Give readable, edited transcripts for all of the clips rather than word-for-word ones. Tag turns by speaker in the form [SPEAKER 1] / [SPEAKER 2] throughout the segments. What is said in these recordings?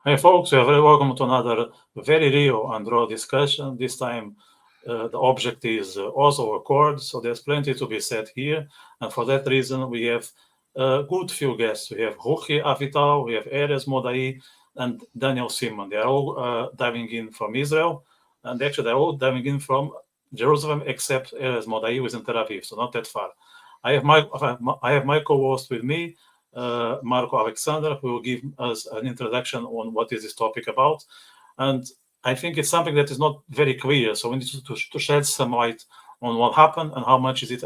[SPEAKER 1] Hey folks, you're very welcome to another very real and raw discussion. This time the object is Oslo Accords, so there's plenty to be said here. And for that reason, we have a good few guests. We have Ruchie, Avital, we have Erez, Modai, and Daniel Seaman. They are all diving in from Israel. And actually, they're all diving in from Jerusalem, except Erez Modai, who is in Tel Aviv, so not that far. I have my co-host with me, Marco Alexander, who will give us an introduction on what is this topic about. And I think it's something that is not very clear, so we need to shed some light on what happened and how much is it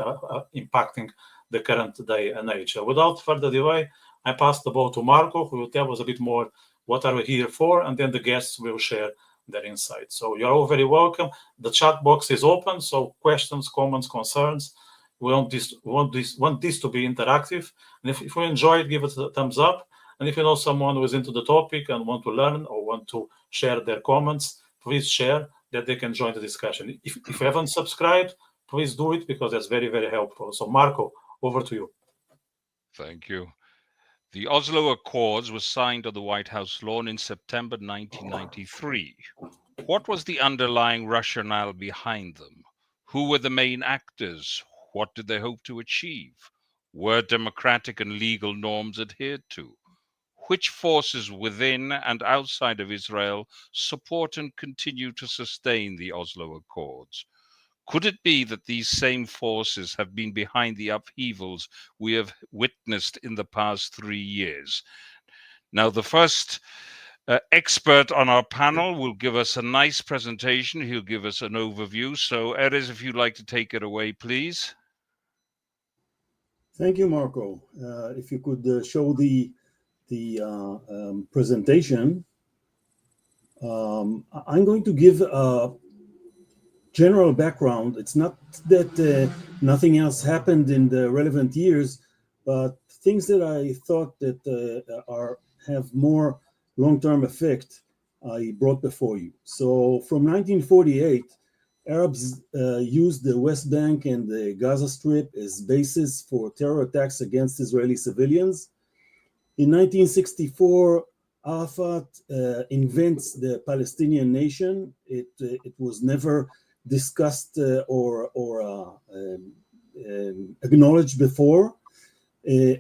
[SPEAKER 1] impacting the current day and age. Without further delay, I pass the ball to Marco, who will tell us a bit more what are we here for, and then the guests will share their insights. So you're all very welcome. The chat box is open, so questions, comments, concerns. We want this to be interactive. And if you enjoy it, give it a thumbs up. And if you know someone who is into the topic and want to learn or want to share their comments, please share that they can join the discussion. If you haven't subscribed, please do it because that's very, very helpful. So Marco, over to you.
[SPEAKER 2] Thank you. The Oslo Accords were signed on the Whitehouse lawn in September 1993. What was the underlying rationale behind them? Who were the main actors? What did they hope to achieve? Were democratic and legal norms adhered to? Which forces within and outside of Israel support and continue to sustain the Oslo Accords? Could it be that these same forces have been behind the upheavals we have witnessed in the past 3 years? Now, the first expert on our panel will give us a nice presentation. He'll give us an overview. So, Erez, if you'd like to take it away, please.
[SPEAKER 3] Thank you, Marco. If you could show the presentation. I'm going to give a general background. It's not that nothing else happened in the relevant years, but things that I thought that have more long-term effect, I brought before you. So from 1948, Arabs used the West Bank and the Gaza Strip as bases for terror attacks against Israeli civilians. In 1964, Arafat invents the Palestinian nation. It was never discussed or acknowledged before.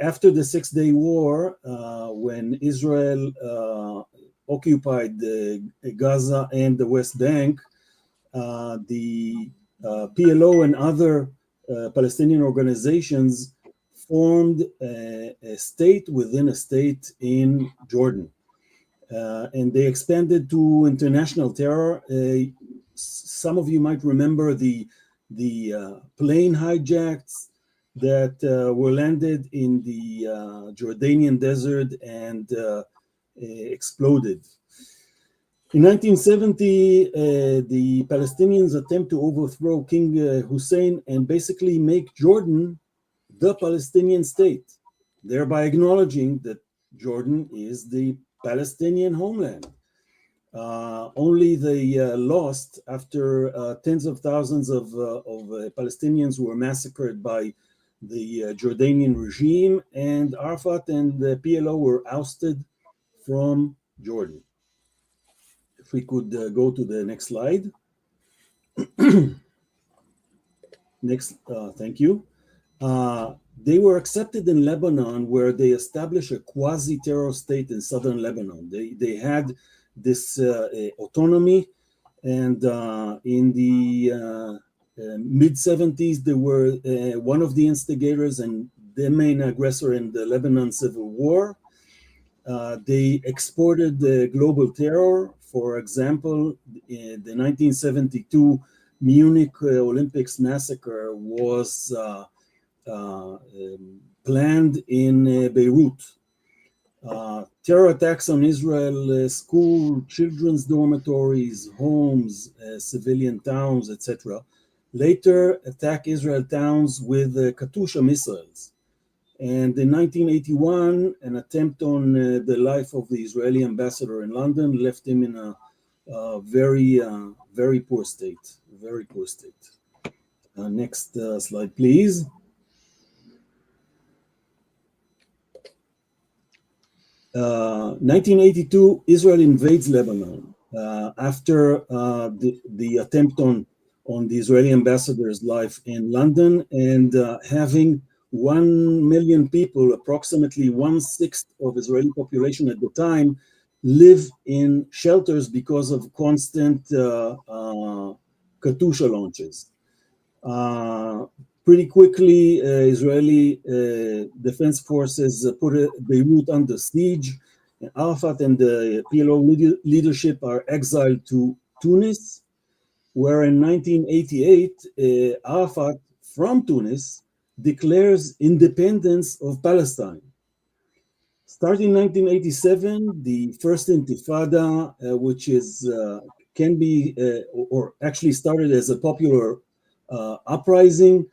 [SPEAKER 3] After the Six-Day War, when Israel occupied Gaza and the West Bank, the PLO and other Palestinian organizations formed a state within a state in Jordan. And they expanded to international terror. Some of you might remember the plane hijacks that were landed in the Jordanian desert and exploded. In 1970, the Palestinians attempt to overthrow King Hussein and basically make Jordan the Palestinian state, thereby acknowledging that Jordan is the Palestinian homeland. Only they lost after tens of thousands of Palestinians were massacred by the Jordanian regime, and Arafat and the PLO were ousted from Jordan. If we could go to the next slide. Next, thank you. They were accepted in Lebanon, where they established a quasi-terror state in southern Lebanon. They had this autonomy, and in the mid-70s, they were one of the instigators and the main aggressor in the Lebanon civil war. They exported the global terror. For example, the 1972 Munich Olympics massacre was planned in Beirut. terror attacks on Israel, school, children's dormitories, homes, civilian towns, etc. Later attack Israel towns with Katyusha missiles. And in 1981, an attempt on the life of the Israeli ambassador in London left him in a very poor state, very poor state. Next slide, please. 1982, Israel invades Lebanon after the attempt on the Israeli ambassador's life in London, and having 1 million people, approximately 1/6 of Israeli population at the time, live in shelters because of constant Katyusha launches. Pretty quickly, Israeli defense forces put Beirut under siege. Arafat and the PLO leadership are exiled to Tunis, where in 1988, Arafat from Tunis declares independence of Palestine. Starting in 1987, the first Intifada, which is can be or actually started as a popular uprising,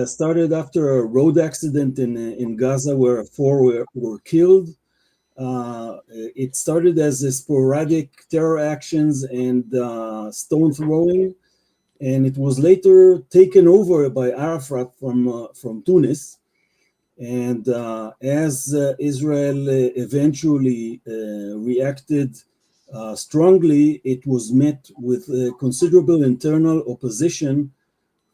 [SPEAKER 3] started after a road accident in Gaza where 4 were killed. It started as a sporadic terror actions and stone throwing, and it was later taken over by Arafat from Tunis. And as Israel eventually reacted strongly, it was met with considerable internal opposition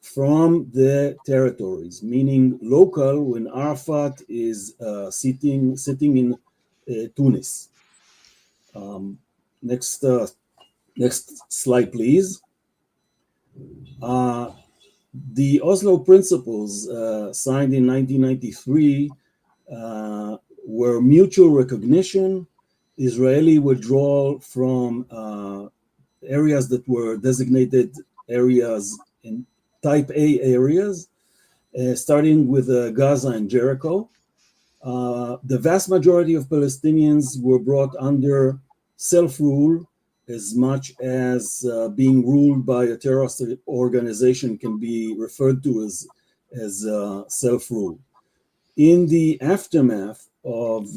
[SPEAKER 3] from the territories, meaning local, when Arafat is sitting in Tunis. Next slide, please. The Oslo Principles, signed in 1993, were mutual recognition, Israeli withdrawal from areas that were designated areas in Type A areas, starting with Gaza and Jericho. The vast majority of Palestinians were brought under self-rule, as much as being ruled by a terrorist organization can be referred to as self-rule. In the aftermath of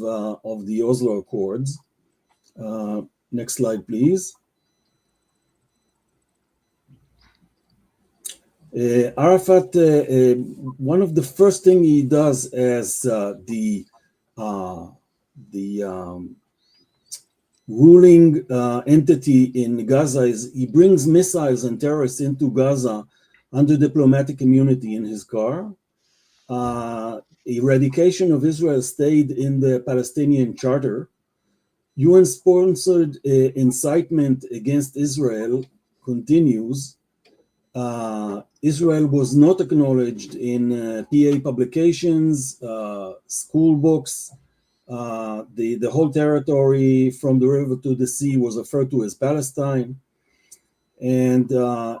[SPEAKER 3] the Oslo Accords, next slide, please. Arafat, one of the first thing he does as the ruling entity in Gaza is he brings missiles and terrorists into Gaza under diplomatic immunity in his car. Eradication of Israel stayed in the Palestinian Charter. UN-sponsored incitement against Israel continues. Israel was not acknowledged in PA publications, school books. The whole territory from the river to the sea was referred to as Palestine. And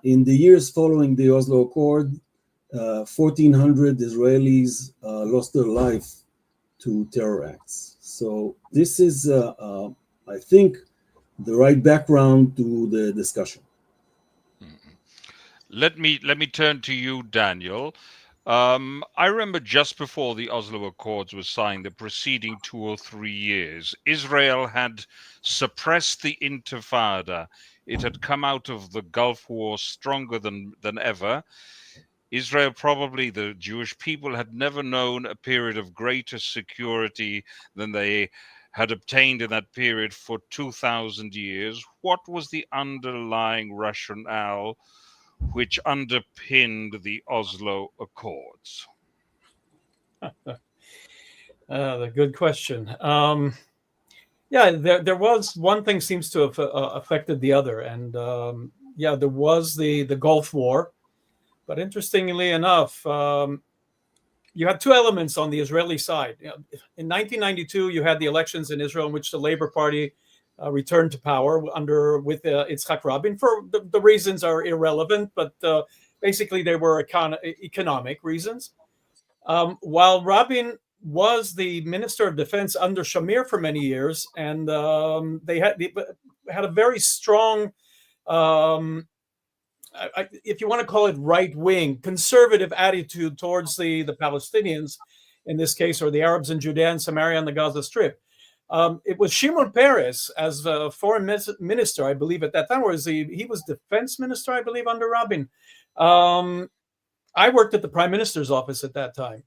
[SPEAKER 3] in the years following the Oslo Accord, 1,400 Israelis lost their life to terror acts. So this is, I think, the right background to the discussion.
[SPEAKER 2] Let me turn to you, Daniel. I remember just before the Oslo Accords were signed, the preceding 2 or 3 years, Israel had suppressed the Intifada. It had come out of the Gulf War stronger than ever. Israel, probably the Jewish people, had never known a period of greater security than they had obtained in that period for 2,000 years. What was the underlying rationale which underpinned the Oslo Accords?
[SPEAKER 4] The good question. Yeah, there was one thing seems to have affected the other, and yeah, there was the Gulf War, but interestingly enough, you had two elements on the Israeli side. In 1992, you had the elections in Israel in which the Labor Party returned to power with Yitzhak Rabin. For the reasons are irrelevant, but basically they were economic reasons. While Rabin was the Minister of Defense under Shamir for many years, and they had a very strong, if you want to call it right-wing, conservative attitude towards the Palestinians, in this case, or the Arabs in Judea and Samaria and the Gaza Strip. It was Shimon Peres as a foreign minister, I believe, at that time, or he was defense minister, I believe, under Rabin. I worked at the prime minister's office at that time.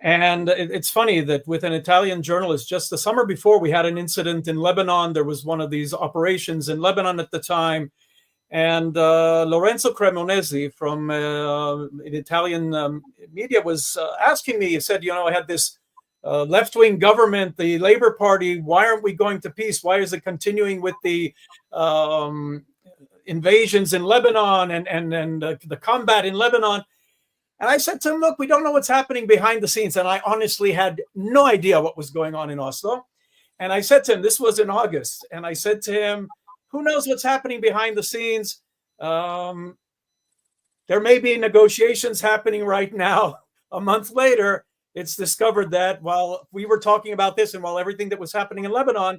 [SPEAKER 4] And it's funny that with an Italian journalist, just the summer before, we had an incident in Lebanon. There was one of these operations in Lebanon at the time. And Lorenzo Cremonesi from Italian media was asking me, he said, I had this left-wing government, the Labour Party, why aren't we going to peace? Why is it continuing with the invasions in Lebanon and the combat in Lebanon? And I said to him, look, we don't know what's happening behind the scenes. And I honestly had no idea what was going on in Oslo. And I said to him, this was in August. And I said to him, who knows what's happening behind the scenes? There may be negotiations happening right now. A month later, it's discovered that while we were talking about this and while everything that was happening in Lebanon,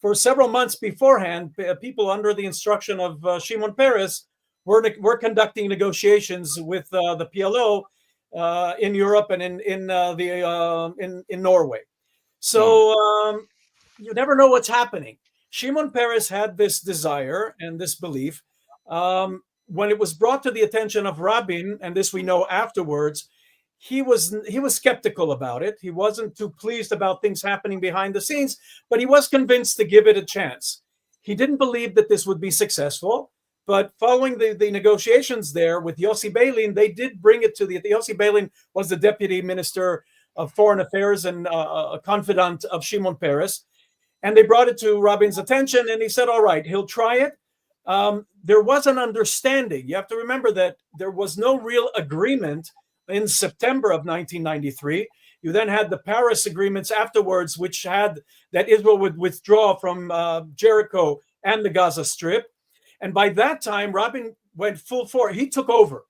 [SPEAKER 4] for several months beforehand, people under the instruction of Shimon Peres were conducting negotiations with the PLO in Europe and in Norway. So you never know what's happening. Shimon Peres had this desire and this belief. When it was brought to the attention of Rabin, and this we know afterwards, he was skeptical about it. He wasn't too pleased about things happening behind the scenes, but he was convinced to give it a chance. He didn't believe that this would be successful. But following the negotiations there with Yossi Beilin, they did bring it to Yossi Beilin was the deputy minister of foreign affairs and a confidant of Shimon Peres. And they brought it to Rabin's attention and he said, all right, he'll try it. There was an understanding. You have to remember that there was no real agreement in September of 1993. You then had the Paris agreements afterwards, which had that Israel would withdraw from Jericho and the Gaza Strip. And by that time, Rabin went full force. He took over.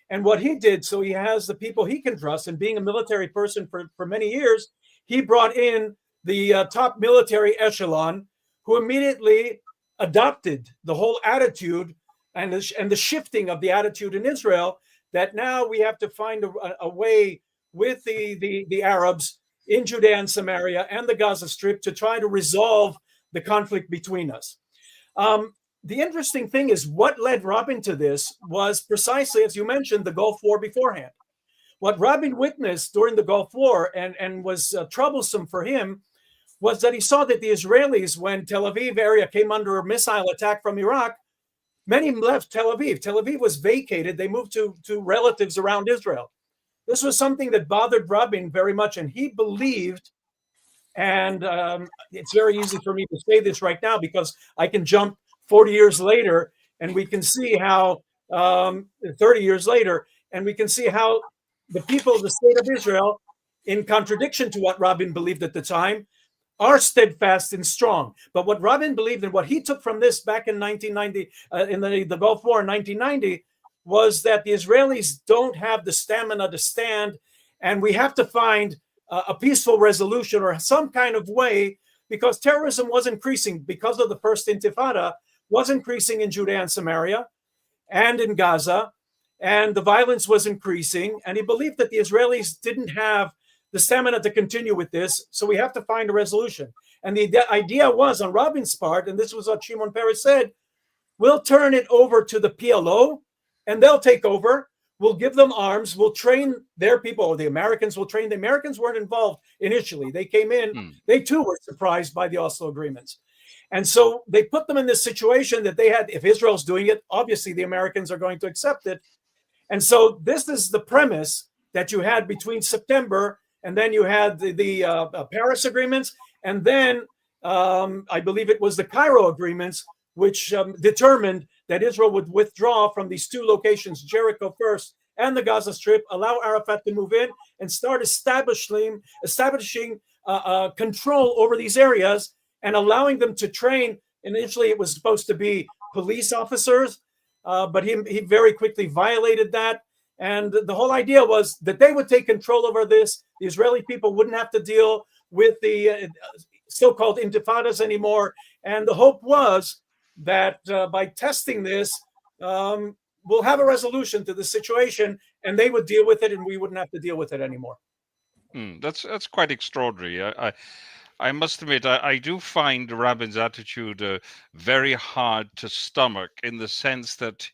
[SPEAKER 4] And what he did, so he has the people he can trust, and being a military person for many years, he brought in the top military echelon who immediately adopted the whole attitude and the shifting of the attitude in Israel that now we have to find a way with the Arabs in Judea and Samaria and the Gaza Strip to try to resolve the conflict between us. The interesting thing is what led Rabin to this was precisely, as you mentioned, the Gulf War beforehand. What Rabin witnessed during the Gulf War and was troublesome for him was that he saw that the Israelis, when Tel Aviv area came under a missile attack from Iraq, many left Tel Aviv. Tel Aviv was vacated. They moved to relatives around Israel. This was something that bothered Rabin very much, and he believed, and it's very easy for me to say this right now because I can jump 40 years later, and we can see how 30 years later, and we can see how the people of the state of Israel, in contradiction to what Rabin believed at the time, are steadfast and strong. But what Rabin believed and what he took from this back in 1990, in the Gulf War in 1990, was that the Israelis don't have the stamina to stand, and we have to find a peaceful resolution or some kind of way, because terrorism was increasing because of the first Intifada, was increasing in Judea and Samaria and in Gaza, and the violence was increasing. And he believed that the Israelis didn't have the stamina to continue with this, so we have to find a resolution. And the idea was on Rabin's part, and this was what Shimon Peres said, we'll turn it over to the PLO, and they'll take over. We'll give them arms. We'll train their people, or the Americans will train. The Americans weren't involved initially. They came in. They too were surprised by the Oslo agreements. And so they put them in this situation that they had, if Israel's doing it, obviously the Americans are going to accept it. And so this is the premise that you had between September, and then you had the Paris agreements, and then I believe it was the Cairo agreements, which determined that Israel would withdraw from these two locations, Jericho first and the Gaza Strip, allow Arafat to move in and start establishing control over these areas and allowing them to train. Initially, it was supposed to be police officers, but he very quickly violated that. And the whole idea was that they would take control over this. The Israeli people wouldn't have to deal with the so-called intifadas anymore. And the hope was that by testing this, we'll have a resolution to the situation, and they would deal with it, and we wouldn't have to deal with it anymore.
[SPEAKER 2] That's quite extraordinary. I must admit, I do find Rabin's attitude very hard to stomach, in the sense that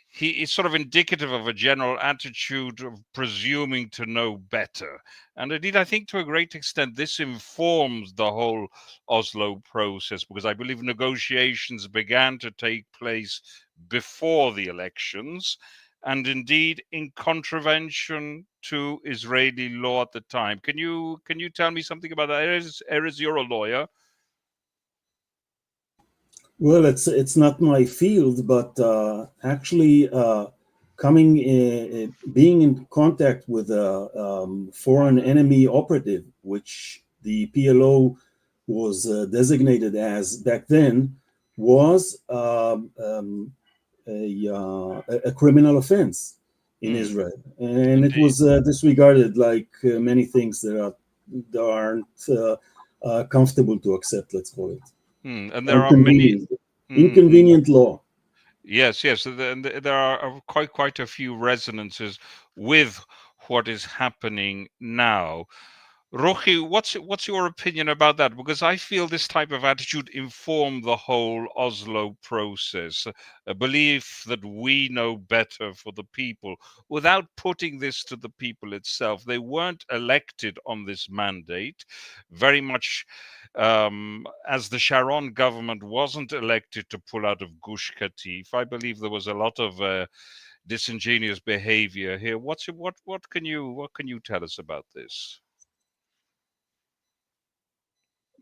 [SPEAKER 2] he is sort of indicative of a general attitude of presuming to know better. And indeed, I think to a great extent, this informs the whole Oslo process, because I believe negotiations began to take place before the elections, and indeed in contravention to Israeli law at the time. Can you tell me something about that? Erez, you're a lawyer.
[SPEAKER 3] Well, it's not my field, but actually being in contact with a foreign enemy operative, which the PLO was designated as back then, was a criminal offense in Israel, and
[SPEAKER 2] Indeed.
[SPEAKER 3] it was disregarded like many things that aren't comfortable to accept. Let's call it.
[SPEAKER 2] And there are many
[SPEAKER 3] inconvenient law.
[SPEAKER 2] Yes, and there are quite a few resonances with what is happening now. Ruchie, what's your opinion about that? Because I feel this type of attitude informed the whole Oslo process, a belief that we know better for the people, without putting this to the people itself. They weren't elected on this mandate, very much as the Sharon government wasn't elected to pull out of Gush Katif. I believe there was a lot of disingenuous behavior here. What can you tell us about this?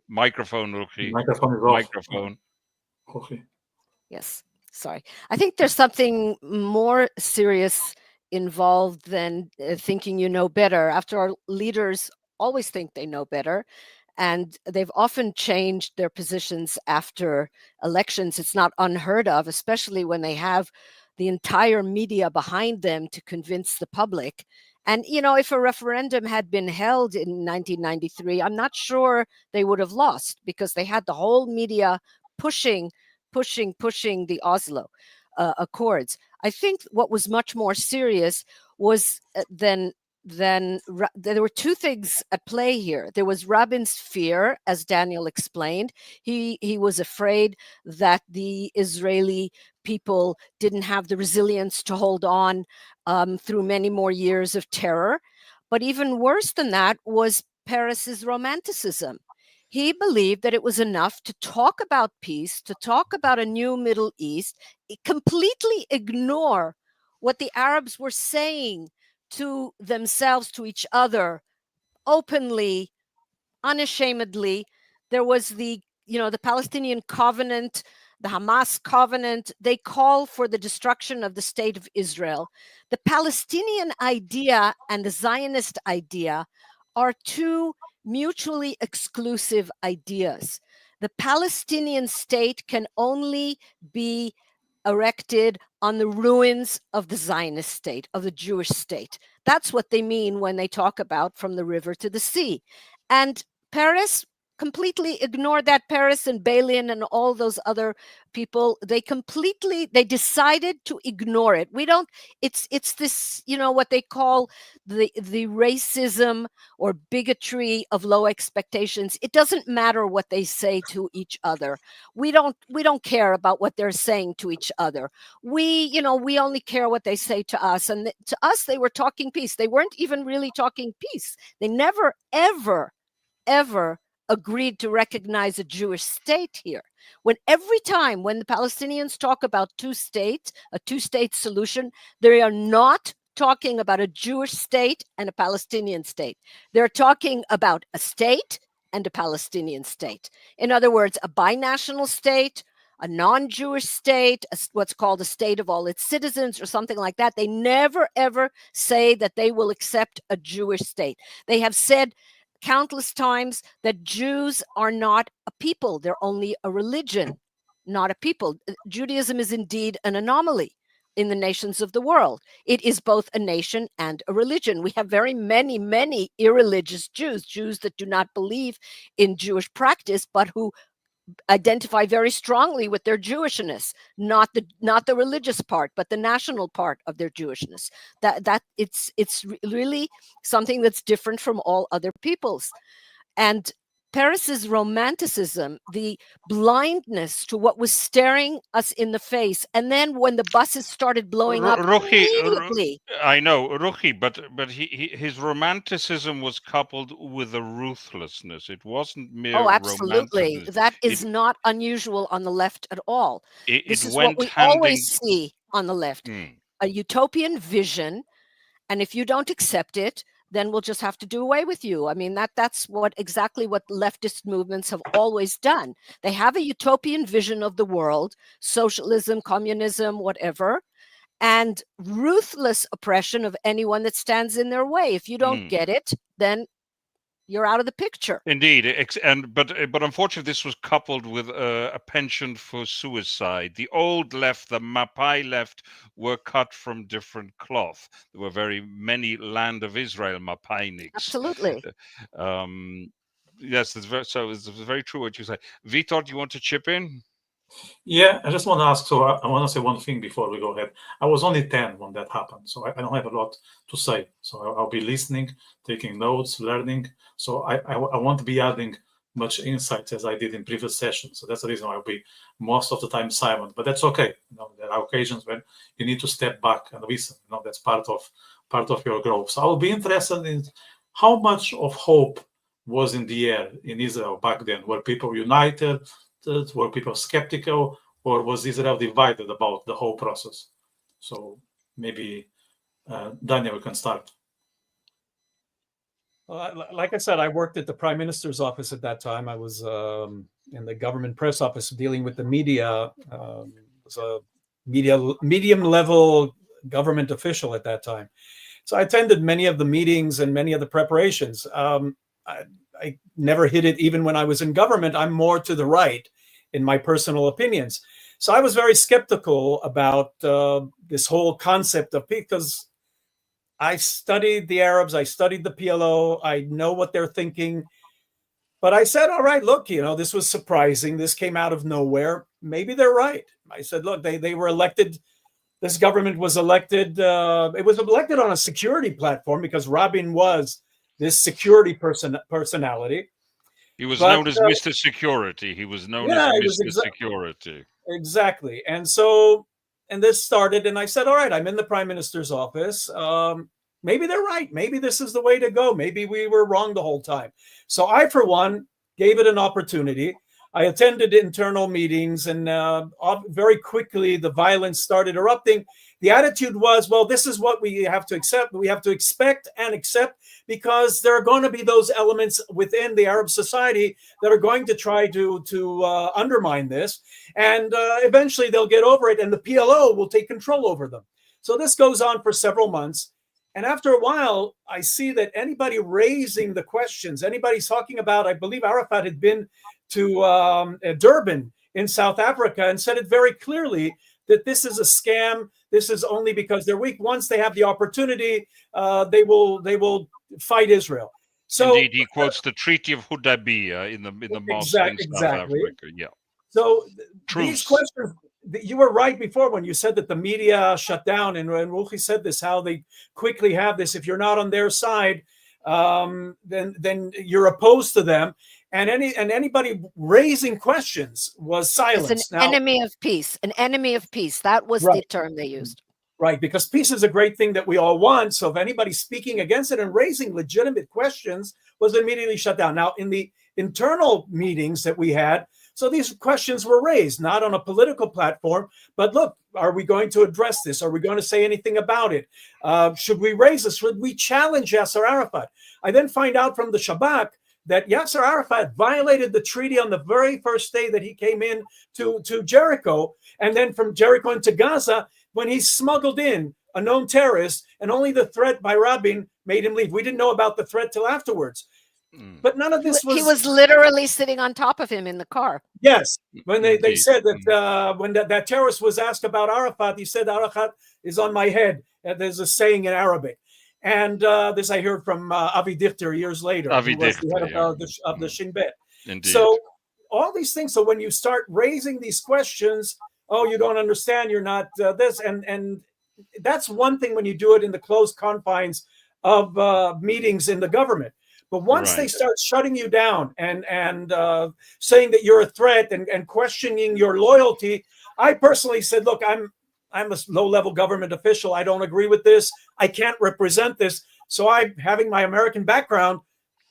[SPEAKER 2] Microphone, Ruchie.
[SPEAKER 1] Microphone is
[SPEAKER 2] Microphone.
[SPEAKER 1] off.
[SPEAKER 5] Yes, sorry. I think there's something more serious involved than thinking you know better. After all, leaders always think they know better, and they've often changed their positions after elections. It's not unheard of, especially when they have the entire media behind them to convince the public. And, if a referendum had been held in 1993, I'm not sure they would have lost, because they had the whole media pushing the Oslo Accords. I think what was much more serious was there were two things at play here. There was Rabin's fear, as Daniel explained. He was afraid that the Israeli people didn't have the resilience to hold on through many more years of terror. But even worse than that was Peres's romanticism. He believed that it was enough to talk about peace, to talk about a new Middle East, completely ignore what the Arabs were saying to themselves, to each other, openly, unashamedly. There was the Palestinian covenant, the Hamas covenant. They call for the destruction of the state of Israel. The Palestinian idea and the Zionist idea are two mutually exclusive ideas. The Palestinian state can only be erected on the ruins of the Zionist state, of the Jewish state. That's what they mean when they talk about from the river to the sea. And Peres completely ignored that. Peres and Balin and all those other people, they decided to ignore it. It's this, what they call the racism or bigotry of low expectations. It doesn't matter what they say to each other. We don't care about what they're saying to each other. We only care what they say to us. And to us, they were talking peace. They weren't even really talking peace. They never, ever agreed to recognize a Jewish state here. Every time when the Palestinians talk about a two-state solution, they are not talking about a Jewish state and a Palestinian state. They're talking about a state and a Palestinian state. In other words, a binational state, a non-Jewish state, what's called a state of all its citizens or something like that. They never, ever say that they will accept a Jewish state. They have said countless times that Jews are not a people. They're only a religion, not a people. Judaism is indeed an anomaly. in the nations of the world. It is both a nation and a religion. We have very many irreligious Jews that do not believe in Jewish practice, but who identify very strongly with their Jewishness, not the religious part, but the national part of their Jewishness. That it's really something that's different from all other peoples. And Peres's romanticism, the blindness to what was staring us in the face, and then when the buses started blowing up immediately.
[SPEAKER 2] I know, Ruchie, but his romanticism was coupled with a ruthlessness. It wasn't mere
[SPEAKER 5] absolutely.
[SPEAKER 2] romanticism.
[SPEAKER 5] That is not unusual on the left at all. This is
[SPEAKER 2] went
[SPEAKER 5] what we
[SPEAKER 2] hand
[SPEAKER 5] always see on the left. A utopian vision, and if you don't accept it, then we'll just have to do away with you. I mean, that's exactly what leftist movements have always done. They have a utopian vision of the world, socialism, communism, whatever, and ruthless oppression of anyone that stands in their way. If you don't get it, then you're out of the picture.
[SPEAKER 2] Indeed, but unfortunately, this was coupled with a penchant for suicide. The old left, the Mapai left, were cut from different cloth. There were very many Land of Israel Mapainiks.
[SPEAKER 5] Absolutely.
[SPEAKER 2] Yes, it's very true what you say. Vitor, do you want to chip in?
[SPEAKER 1] Yeah, I just want to ask. So I want to say one thing before we go ahead. I was only 10 when that happened, so I don't have a lot to say. So I'll be listening, taking notes, learning. So I won't be adding much insights as I did in previous sessions. So that's the reason why I'll be most of the time silent. But that's okay. There are occasions when you need to step back and listen. That's part of your growth. So I'll be interested in how much of hope was in the air in Israel back then. Were people united? Were people skeptical, or was Israel divided about the whole process? So maybe Daniel can start.
[SPEAKER 4] Well, like I said, I worked at the Prime Minister's office at that time. I was in the government press office dealing with the media. Was a medium level government official at that time. So I attended many of the meetings and many of the preparations. I never hit it even when I was in government. I'm more to the right in my personal opinions. So I was very skeptical about this whole concept of peace, because I studied the Arabs, I studied the PLO, I know what they're thinking. But I said, all right, look, this was surprising. This came out of nowhere. Maybe they're right. I said, look, they were elected. This government was elected. It was elected on a security platform because Rabin was this security personality.
[SPEAKER 2] He was known as Mr. Security. He was known as Mr. Security.
[SPEAKER 4] Exactly. And so, and this started, and I said, all right, I'm in the Prime Minister's office. Maybe they're right. Maybe this is the way to go. Maybe we were wrong the whole time. So I, for one, gave it an opportunity. I attended internal meetings, and very quickly the violence started erupting. The attitude was, well, this is what we have to accept. We have to expect and accept, because there are going to be those elements within the Arab society that are going to try to undermine this. And eventually they'll get over it, and the PLO will take control over them. So this goes on for several months. And after a while, I see that anybody raising the questions, anybody's talking about, I believe Arafat had been to Durban in South Africa and said it very clearly that this is a scam. This is only because they're weak. Once they have the opportunity, they will fight Israel. So
[SPEAKER 2] indeed, he quotes the Treaty of Hudaybiyah in the mosque in South Africa. Yeah.
[SPEAKER 4] So these questions, you were right before when you said that the media shut down, and Ruchie said this, how they quickly have this. If you're not on their side, then you're opposed to them. And anybody raising questions was silenced.
[SPEAKER 5] It's an enemy of peace. An enemy of peace. That was the term they used.
[SPEAKER 4] Right, because peace is a great thing that we all want. So if anybody speaking against it and raising legitimate questions was immediately shut down. Now, in the internal meetings that we had, so these questions were raised, not on a political platform, but look, are we going to address this? Are we going to say anything about it? Should we raise this? Should we challenge Yasser Arafat? I then find out from the Shabak that Yasser Arafat violated the treaty on the very first day that he came in to Jericho, and then from Jericho into Gaza, when he smuggled in a known terrorist, and only the threat by Rabin made him leave. We didn't know about the threat till afterwards. But none of this
[SPEAKER 5] He was literally sitting on top of him in the car.
[SPEAKER 4] Yes, when they
[SPEAKER 2] Indeed.
[SPEAKER 4] said that when that terrorist was asked about Arafat, he said Arafat is on my head. There's a saying in Arabic, and this I heard from Avital years later, who was the head of the Shin Bet.
[SPEAKER 2] Indeed.
[SPEAKER 4] So all these things. So when you start raising these questions, oh, you don't understand, you're not this, and that's one thing when you do it in the closed confines of meetings in the government. But once they start shutting you down and saying that you're a threat and questioning your loyalty, I personally said, look, I'm a low-level government official. I don't agree with this. I can't represent this. So having my American background,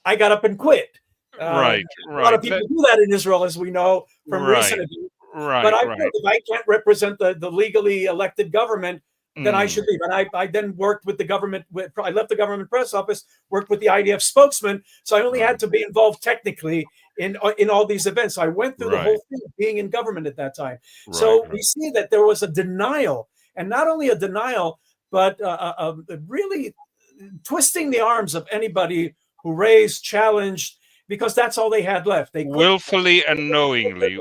[SPEAKER 4] I got up and quit. A lot of people do that in Israel, as we know from recent events. But I feel if I can't represent the legally elected government, then I should leave. And I then worked with the government. I left the government press office, worked with the IDF spokesman. So I only had to be involved technically in all these events. So I went through the whole thing being in government at that time. So we see that there was a denial, and not only a denial, but really twisting the arms of anybody who raised, challenged, because that's all they had left. They
[SPEAKER 2] willfully and knowingly.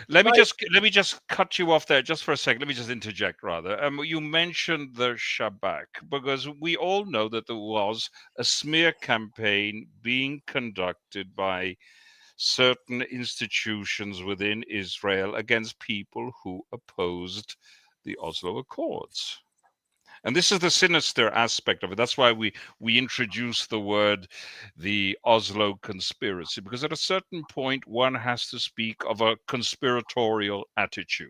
[SPEAKER 2] Let me just cut you off there just for a second. Let me just interject rather. You mentioned the Shabak, because we all know that there was a smear campaign being conducted by certain institutions within Israel against people who opposed the Oslo Accords. And this is the sinister aspect of it. That's why we introduce the word, the Oslo Conspiracy, because at a certain point, one has to speak of a conspiratorial attitude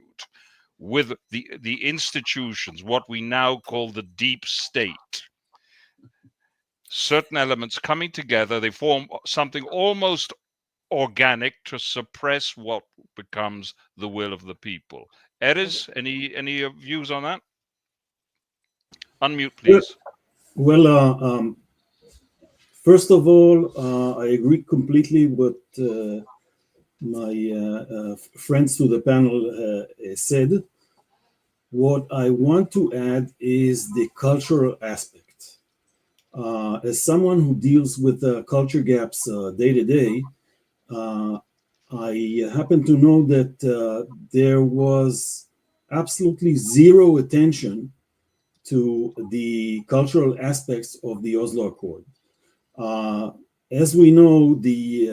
[SPEAKER 2] with the institutions, what we now call the deep state. Certain elements coming together, they form something almost organic to suppress what becomes the will of the people. Erez, any views on that? Unmute, please.
[SPEAKER 3] Well, first of all, I agree completely with my friends to the panel said. What I want to add is the cultural aspect. As someone who deals with culture gaps day to day, I happen to know that there was absolutely zero attention to the cultural aspects of the Oslo Accord. As we know, the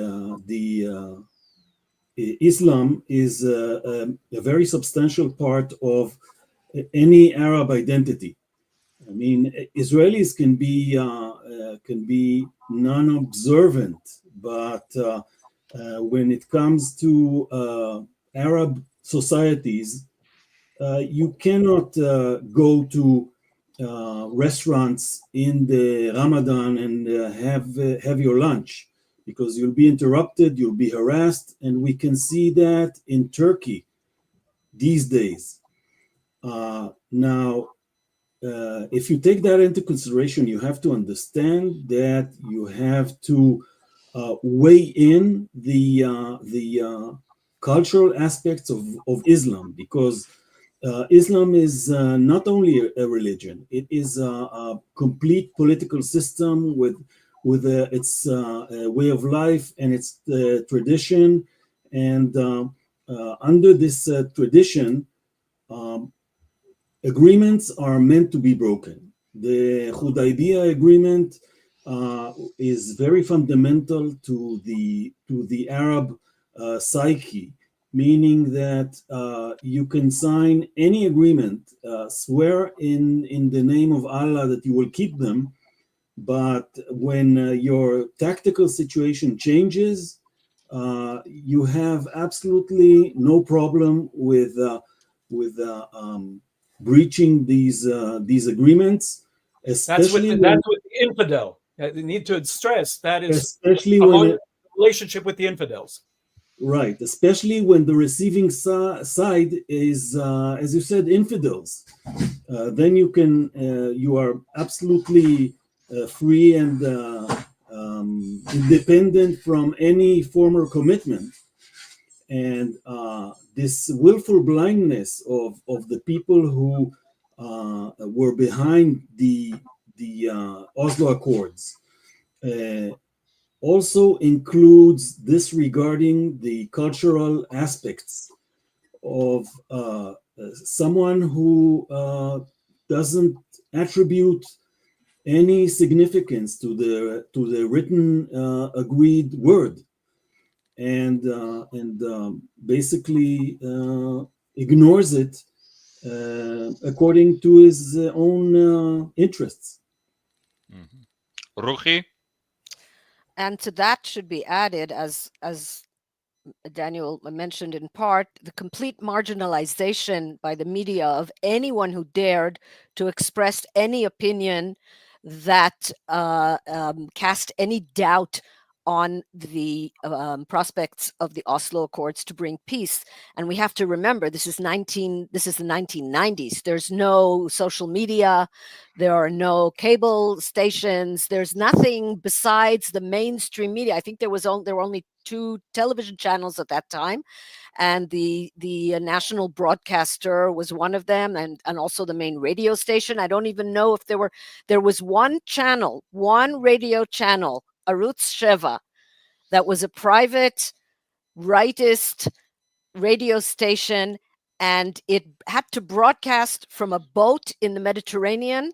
[SPEAKER 3] Islam is a very substantial part of any Arab identity. I mean, Israelis can be non-observant, but when it comes to Arab societies, you cannot go to restaurants in the Ramadan and have your lunch, because you'll be interrupted, you'll be harassed, and we can see that in Turkey these days. Now, if you take that into consideration, you have to understand that you have to weigh in the cultural aspects of Islam, because Islam is not only a religion; it is a complete political system with its way of life and its tradition. And under this tradition, agreements are meant to be broken. The Hudaybiyah agreement is very fundamental to the Arab psyche, meaning that you can sign any agreement, swear in the name of Allah that you will keep them, but when your tactical situation changes, you have absolutely no problem with breaching these agreements. Especially
[SPEAKER 4] that's with the infidel. I need to stress that is
[SPEAKER 3] especially when
[SPEAKER 4] relationship with the infidels.
[SPEAKER 3] Right, especially when the receiving side is, as you said, infidels. Then you are absolutely free and independent from any former commitment. And this willful blindness of the people who were behind the Oslo Accords also includes disregarding the cultural aspects of someone who doesn't attribute any significance to the written agreed word, and basically ignores it according to his own interests.
[SPEAKER 2] Mm-hmm. Ruchie?
[SPEAKER 5] And to that should be added, as Daniel mentioned in part, the complete marginalization by the media of anyone who dared to express any opinion that cast any doubt on the prospects of the Oslo Accords to bring peace. And we have to remember, this is the 1990s. There's no social media, there are no cable stations, there's nothing besides the mainstream media. I think there were only 2 television channels at that time, and the national broadcaster was one of them, and also the main radio station. I don't even know if there was one radio channel, Arutz Sheva, that was a private rightist radio station, and it had to broadcast from a boat in the Mediterranean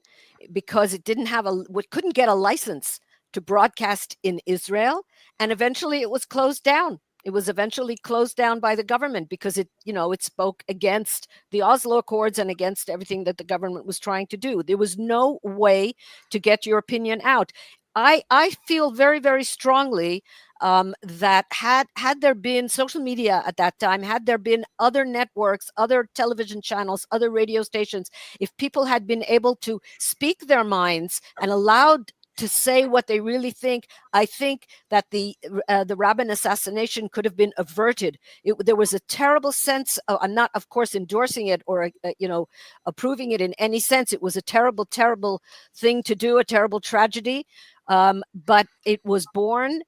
[SPEAKER 5] because it couldn't get a license to broadcast in Israel, and eventually it was closed down. It was eventually closed down by the government because it spoke against the Oslo Accords and against everything that the government was trying to do. There was no way to get your opinion out. I feel very, very strongly that had there been social media at that time, had there been other networks, other television channels, other radio stations, if people had been able to speak their minds and allowed to say what they really think, I think that the Rabin assassination could have been averted. There was a terrible sense of, I'm not, of course, endorsing it or approving it in any sense. It was a terrible, terrible thing to do, a terrible tragedy, but it was born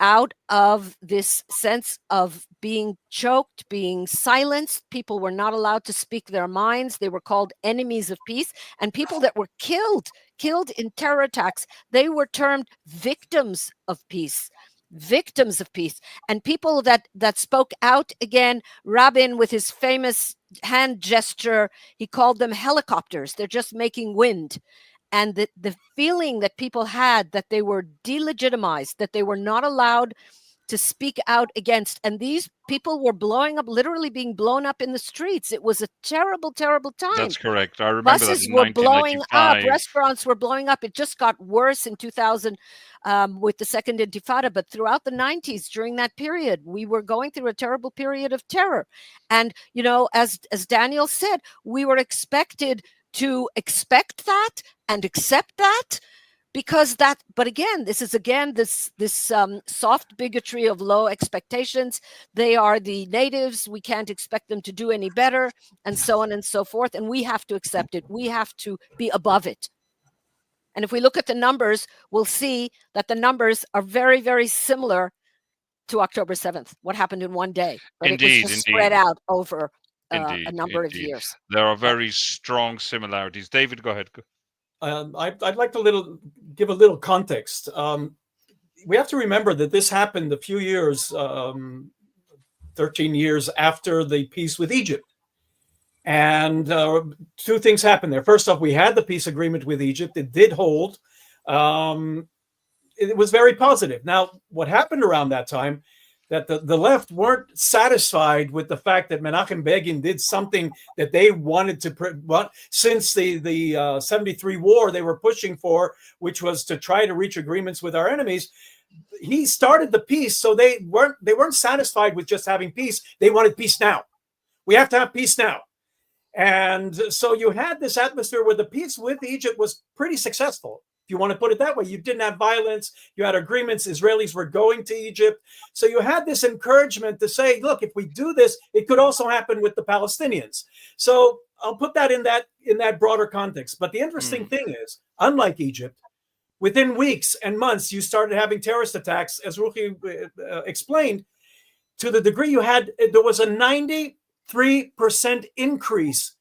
[SPEAKER 5] out of this sense of being choked, being silenced. People were not allowed to speak their minds. They were called enemies of peace. And people that were killed in terror attacks, they were termed victims of peace. Victims of peace. And people that spoke out, again, Rabin, with his famous hand gesture, he called them helicopters. They're just making wind. And the feeling that people had that they were delegitimized, that they were not allowed to speak out against. And these people were blowing up, literally being blown up in the streets. It was a terrible, terrible time.
[SPEAKER 2] That's correct. I remember
[SPEAKER 5] Buses
[SPEAKER 2] that in
[SPEAKER 5] were blowing up.
[SPEAKER 2] 1995.
[SPEAKER 5] Restaurants were blowing up. It just got worse in 2000 with the second Intifada. But throughout the 90s, during that period, we were going through a terrible period of terror. And, as Daniel said, we were expected to expect that and accept that, because but again, this is this soft bigotry of low expectations. They are the natives. We can't expect them to do any better, and so on and so forth. And we have to accept it. We have to be above it. And if we look at the numbers, we'll see that the numbers are very, very similar to October 7th. What happened in one day? But
[SPEAKER 2] Indeed,
[SPEAKER 5] it was just spread out over a number of
[SPEAKER 2] indeed.
[SPEAKER 5] years.
[SPEAKER 2] There are very strong similarities. David, go ahead.
[SPEAKER 4] I'd like to give a little context. We have to remember that this happened a few years, 13 years after the peace with Egypt. And 2 things happened there. First off, we had the peace agreement with Egypt. It did hold. It was very positive. Now, what happened around that time, that the left weren't satisfied with the fact that Menachem Begin did something that they wanted to, since the 73 war they were pushing for, which was to try to reach agreements with our enemies. He started the peace, so they weren't satisfied with just having peace. They wanted peace now. We have to have peace now. And so you had this atmosphere where the peace with Egypt was pretty successful. If you want to put it that way, you didn't have violence. You had agreements. Israelis were going to Egypt. So you had this encouragement to say, look, if we do this, it could also happen with the Palestinians. So I'll put that in that broader context. But the interesting thing is, unlike Egypt, within weeks and months, you started having terrorist attacks, as Ruchie explained, to the degree there was a 93% increase.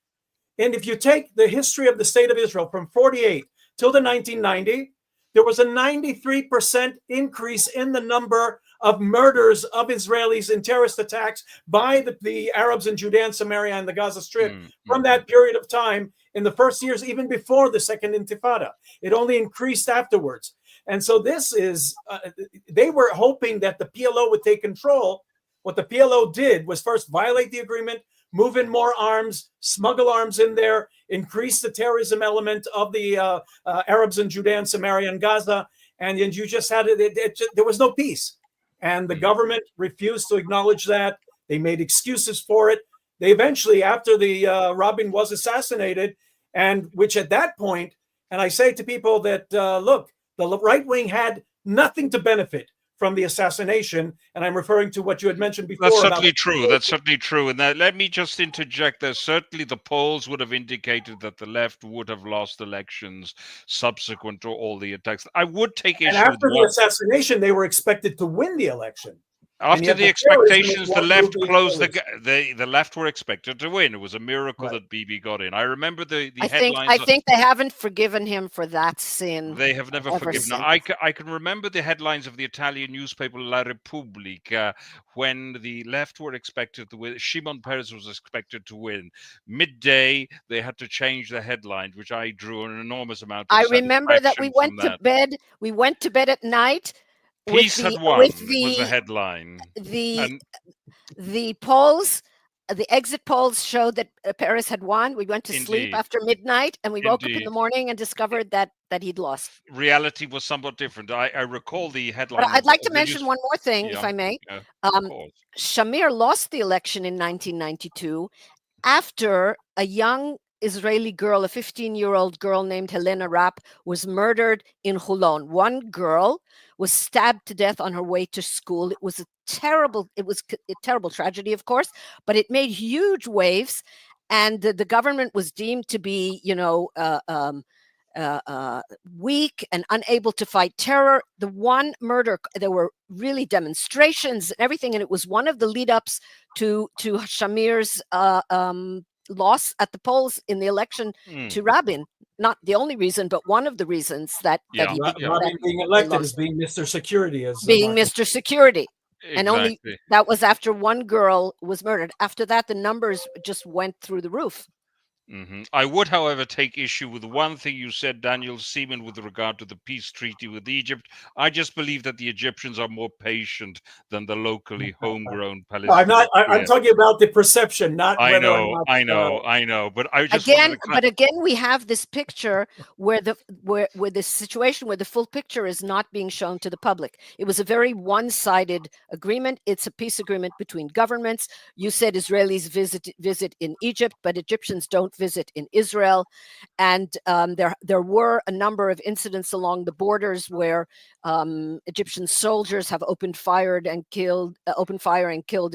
[SPEAKER 4] And if you take the history of the state of Israel from 48 till the 1990, there was a 93% increase in the number of murders of Israelis in terrorist attacks by the Arabs in Judea and Samaria and the Gaza Strip from that period of time in the first years, even before the Second Intifada. It only increased afterwards. And so this is, they were hoping that the PLO would take control. What the PLO did was first violate the agreement, move in more arms, smuggle arms in there, increase the terrorism element of the Arabs in Judea and Samaria and Gaza. And you just had there was no peace. And the government refused to acknowledge that. They made excuses for it. They eventually, after the Rabin was assassinated, and which at that point, and I say to people that, look, the right wing had nothing to benefit from the assassination, and I'm referring to what you had mentioned before.
[SPEAKER 2] That's certainly true. That's certainly true. And let me just interject there. Certainly the polls would have indicated that the left would have lost elections subsequent to all the attacks. I would take issue with
[SPEAKER 4] and after the assassination, they were expected to win the election.
[SPEAKER 2] After the expectations, the left closed the left were expected to win. It was a miracle that Bibi got in. I remember the headlines.
[SPEAKER 5] I think they haven't forgiven him for that sin.
[SPEAKER 2] They have never forgiven him. I can remember the headlines of the Italian newspaper La Repubblica when the left were expected to win. Shimon Peres was expected to win. Midday, they had to change the headline, which I drew an enormous amount of satisfaction.
[SPEAKER 5] I remember that we went to bed. We went to bed at night.
[SPEAKER 2] Peace had won was the headline.
[SPEAKER 5] The polls, the exit polls showed that Peres had won. We went to sleep after midnight, and we woke up in the morning and discovered that he'd lost.
[SPEAKER 2] Reality was somewhat different. I recall the headline.
[SPEAKER 5] But I'd like to mention one more thing, if I may. Shamir lost the election in 1992 after a young Israeli girl, a 15-year-old girl named Helena Rapp, was murdered in Holon. One girl was stabbed to death on her way to school. It was a terrible tragedy, of course, but it made huge waves, and the government was deemed to be, weak and unable to fight terror. The one murder, there were really demonstrations and everything, and it was one of the lead-ups to Shamir's loss at the polls in the election to Rabin. Not the only reason, but one of the reasons that
[SPEAKER 4] Rabin being elected as being Mr. Security,
[SPEAKER 5] Mr. Security. Exactly. And only that was after one girl was murdered. After that, the numbers just went through the roof.
[SPEAKER 2] I would, however, take issue with one thing you said, Daniel Seaman, with regard to the peace treaty with Egypt. I just believe that the Egyptians are more patient than the locally homegrown Palestinians.
[SPEAKER 4] I'm talking about the perception, not.
[SPEAKER 2] I know. But I just
[SPEAKER 5] again, we have this picture where the situation where the full picture is not being shown to the public. It was a very one-sided agreement. It's a peace agreement between governments. You said Israelis visit in Egypt, but Egyptians don't visit in Israel, and there were a number of incidents along the borders where Egyptian soldiers have opened fire and killed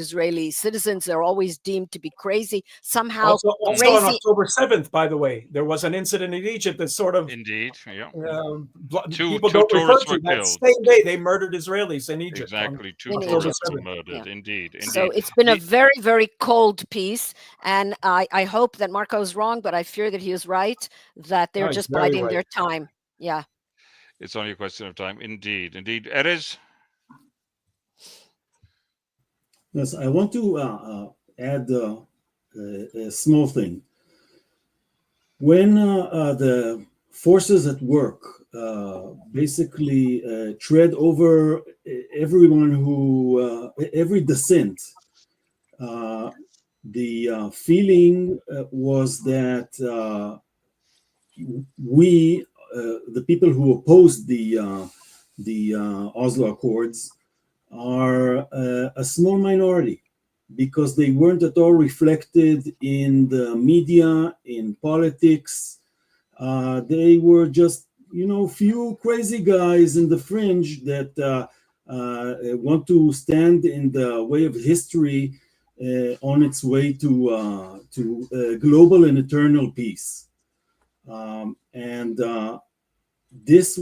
[SPEAKER 5] Israeli citizens. They're always deemed to be crazy. Somehow,
[SPEAKER 4] also on October 7th, by the way, there was an incident in Egypt that sort of
[SPEAKER 2] two
[SPEAKER 4] tourists
[SPEAKER 2] were
[SPEAKER 4] that
[SPEAKER 2] killed.
[SPEAKER 4] Same day they murdered Israelis in Egypt.
[SPEAKER 2] Exactly, two tourists were murdered. Indeed.
[SPEAKER 5] So it's been a very, very cold peace, and I hope that Marco's wrong, but I fear that he is right, that they're just biding their time. Yeah.
[SPEAKER 2] It's only a question of time. Indeed. Erez?
[SPEAKER 3] Yes, I want to add a small thing. When the forces at work basically tread over everyone every dissent, the feeling was that we, the people who opposed the Oslo Accords, are a small minority because they weren't at all reflected in the media, in politics. They were just, few crazy guys in the fringe that want to stand in the way of history on its way to global and eternal peace. This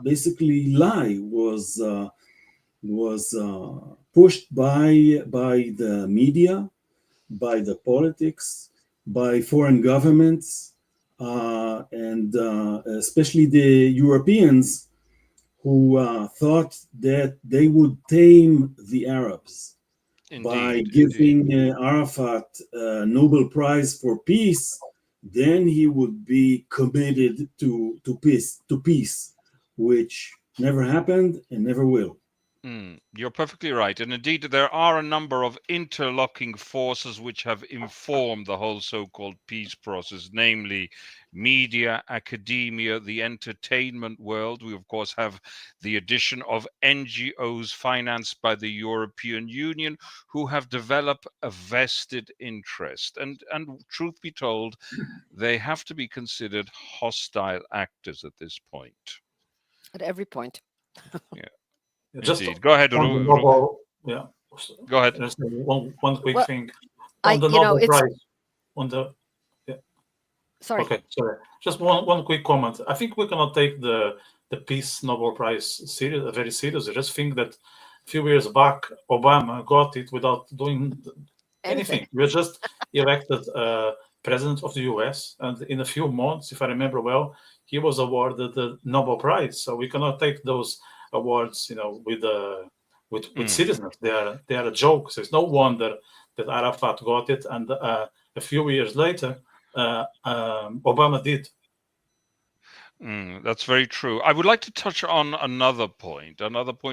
[SPEAKER 3] basically lie was pushed by the media, by the politics, by foreign governments, and especially the Europeans who thought that they would tame the Arabs by
[SPEAKER 2] Indeed,
[SPEAKER 3] giving Arafat a Nobel Prize for peace. Then he would be committed to peace, which never happened and never will.
[SPEAKER 2] You're perfectly right. And indeed, there are a number of interlocking forces which have informed the whole so-called peace process, namely media, academia, the entertainment world. We, of course, have the addition of NGOs financed by the European Union who have developed a vested interest. And truth be told, they have to be considered hostile actors at this point.
[SPEAKER 5] At every point.
[SPEAKER 2] Yeah.
[SPEAKER 1] Just
[SPEAKER 2] Indeed. Go ahead,
[SPEAKER 1] on the Nobel, yeah.
[SPEAKER 2] Go ahead.
[SPEAKER 1] Just one quick
[SPEAKER 5] Well,
[SPEAKER 1] thing on the Nobel Prize. On the
[SPEAKER 5] sorry.
[SPEAKER 1] Okay, sorry. Just one quick comment. I think we cannot take the Peace Nobel Prize very seriously. I just think that a few years back, Obama got it without doing anything. We were just elected president of the US, and in a few months, if I remember well, he was awarded the Nobel Prize. So we cannot take those awards, with seriousness. They are a joke. So it's no wonder that Arafat got it, and a few years later, Obama did.
[SPEAKER 2] That's very true. I would like to touch on another point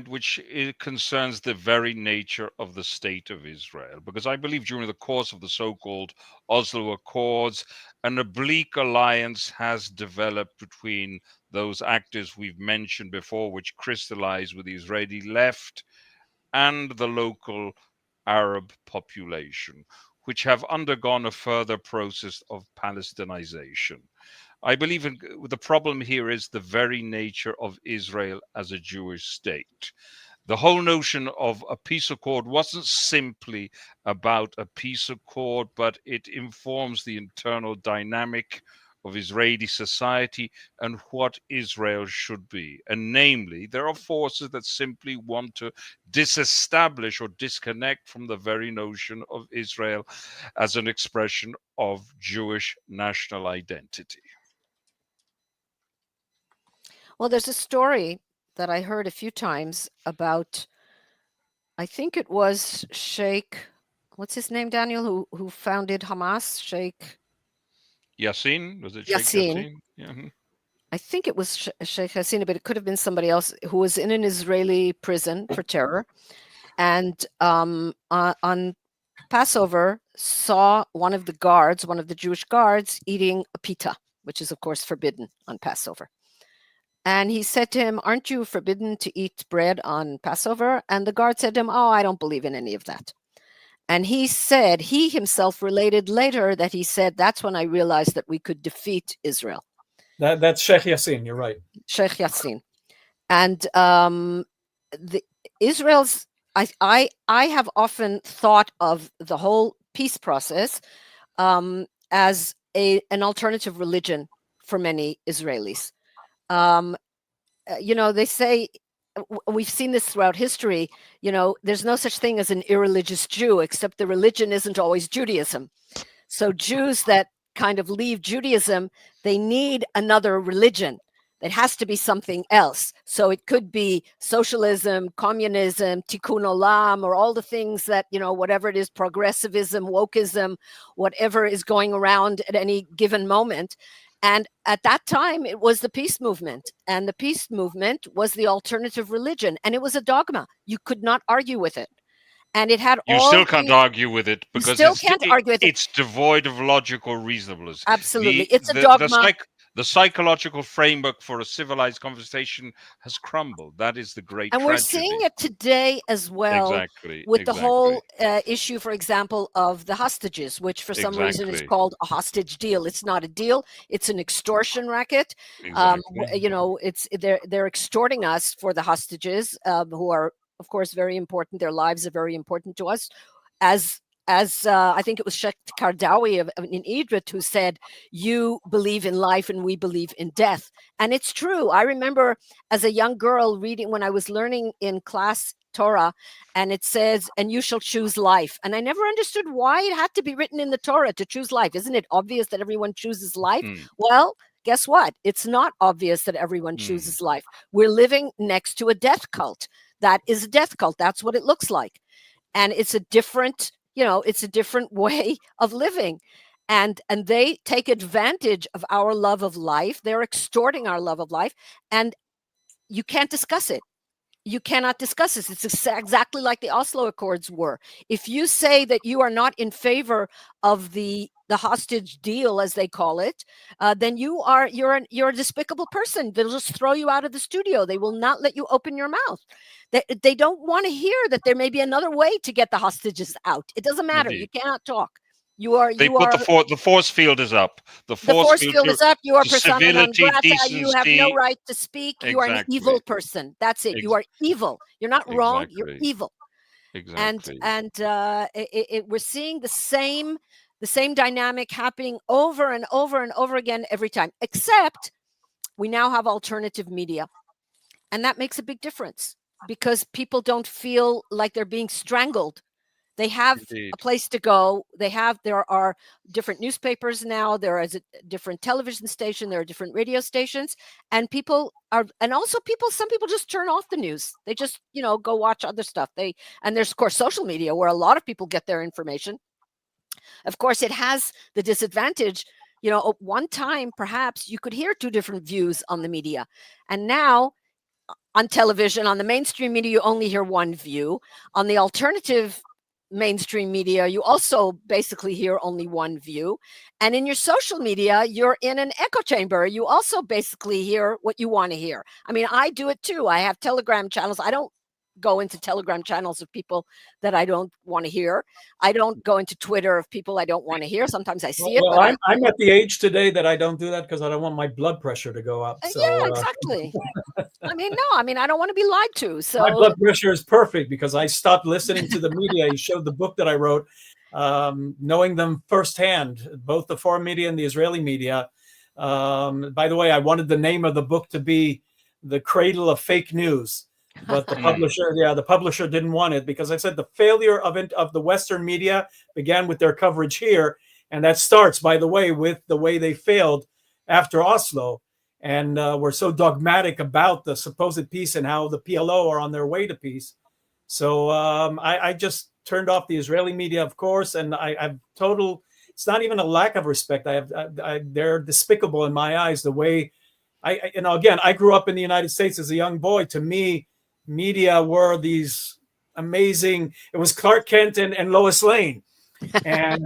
[SPEAKER 2] which concerns the very nature of the state of Israel, because I believe during the course of the so-called Oslo Accords, an oblique alliance has developed between those actors we've mentioned before, which crystallized with the Israeli left and the local Arab population, which have undergone a further process of Palestinization. I believe the problem here is the very nature of Israel as a Jewish state. The whole notion of a peace accord wasn't simply about a peace accord, but it informs the internal dynamic of Israeli society and what Israel should be. And namely, there are forces that simply want to disestablish or disconnect from the very notion of Israel as an expression of Jewish national identity.
[SPEAKER 5] Well, there's a story that I heard a few times about, I think it was Sheikh, what's his name, Daniel, who founded Hamas? Sheikh
[SPEAKER 2] Yassin? Was it
[SPEAKER 5] Yassin?
[SPEAKER 2] Sheikh Yassin? Yeah.
[SPEAKER 5] I think it was Sheikh Yassin, but it could have been somebody else who was in an Israeli prison for terror. And on Passover, saw one of the Jewish guards eating a pita, which is, of course, forbidden on Passover. And he said to him, "Aren't you forbidden to eat bread on Passover?" And the guard said to him, "Oh, I don't believe in any of that." And he himself related later that he said, "That's when I realized that we could defeat Israel."
[SPEAKER 4] That's Sheikh Yassin, you're right.
[SPEAKER 5] Sheikh Yassin. And Israel's, I have often thought of the whole peace process as an alternative religion for many Israelis. They say, we've seen this throughout history, there's no such thing as an irreligious Jew, except the religion isn't always Judaism. So Jews that kind of leave Judaism, they need another religion. It has to be something else. So it could be socialism, communism, tikkun olam, or all the things that, whatever it is, progressivism, wokeism, whatever is going around at any given moment. And at that time, it was the peace movement. And the peace movement was the alternative religion. And it was a dogma. You could not argue with it. And it had
[SPEAKER 2] you still can't argue with it because it's devoid of logical reasonableness.
[SPEAKER 5] Absolutely. It's a dogma.
[SPEAKER 2] The psychological framework for a civilized conversation has crumbled. That is the great tragedy.
[SPEAKER 5] And we're seeing it today as well with the whole issue, for example, of the hostages, which for some reason is called a hostage deal. It's not a deal. It's an extortion racket. They're extorting us for the hostages who are, of course, very important. Their lives are very important to us. As I think it was Sheikh Kardawi in Egypt who said, "You believe in life and we believe in death." And it's true. I remember as a young girl reading, when I was learning in class Torah, and it says, "And you shall choose life." And I never understood why it had to be written in the Torah to choose life. Isn't it obvious that everyone chooses life? Well, guess what? It's not obvious that everyone chooses life. We're living next to a death cult. That is a death cult. That's what it looks like. And it's a different, it's a different way of living. And they take advantage of our love of life. They're extorting our love of life. And you can't discuss it. You cannot discuss this. It's exactly like the Oslo Accords were. If you say that you are not in favor of the hostage deal, as they call it, then you're a despicable person. They'll just throw you out of the studio. They will not let you open your mouth. They don't want to hear that there may be another way to get the hostages out. It doesn't matter.
[SPEAKER 2] Indeed.
[SPEAKER 5] You cannot talk.
[SPEAKER 2] The force field is up. The force
[SPEAKER 5] field is up. You are persona non
[SPEAKER 2] civility,
[SPEAKER 5] grata. You have no
[SPEAKER 2] decency.
[SPEAKER 5] right to speak. You are an evil person. That's it. You are evil. You're not wrong. You're evil.
[SPEAKER 2] Exactly.
[SPEAKER 5] And we're seeing the same dynamic happening over and over and over again every time. Except we now have alternative media, and that makes a big difference because people don't feel like they're being strangled. They have
[SPEAKER 2] Indeed.
[SPEAKER 5] a place to go. There are different newspapers now. There is a different television station. There are different radio stations, and some people just turn off the news. They just, go watch other stuff. And there's of course social media where a lot of people get their information. Of course, it has the disadvantage. At one time, perhaps you could hear two different views on the media, and now on television, on the mainstream media, you only hear one view. On the alternative mainstream media, you also basically hear only one view. And in your social media, you're in an echo chamber. You also basically hear what you want to hear. I mean, I do it too. I have Telegram channels. I don't go into Telegram channels of people that I don't want to hear. I don't go into Twitter of people I don't want to hear. Sometimes I see it.
[SPEAKER 4] Well, I'm at the age today that I don't do that because I don't want my blood pressure to go up. So,
[SPEAKER 5] yeah, exactly. I don't want to be lied to. So
[SPEAKER 4] my blood pressure is perfect because I stopped listening to the media. He showed the book that I wrote, knowing them firsthand, both the foreign media and the Israeli media. By the way, I wanted the name of the book to be The Cradle of Fake News. But the publisher didn't want it because I said the failure of the Western media began with their coverage here. And that starts, by the way, with the way they failed after Oslo. And we're so dogmatic about the supposed peace and how the PLO are on their way to peace. So I just turned off the Israeli media, of course. And I've it's not even a lack of respect. They're despicable in my eyes. The way again, I grew up in the United States as a young boy. To me, media were these amazing. It was Clark Kent and Lois Lane, and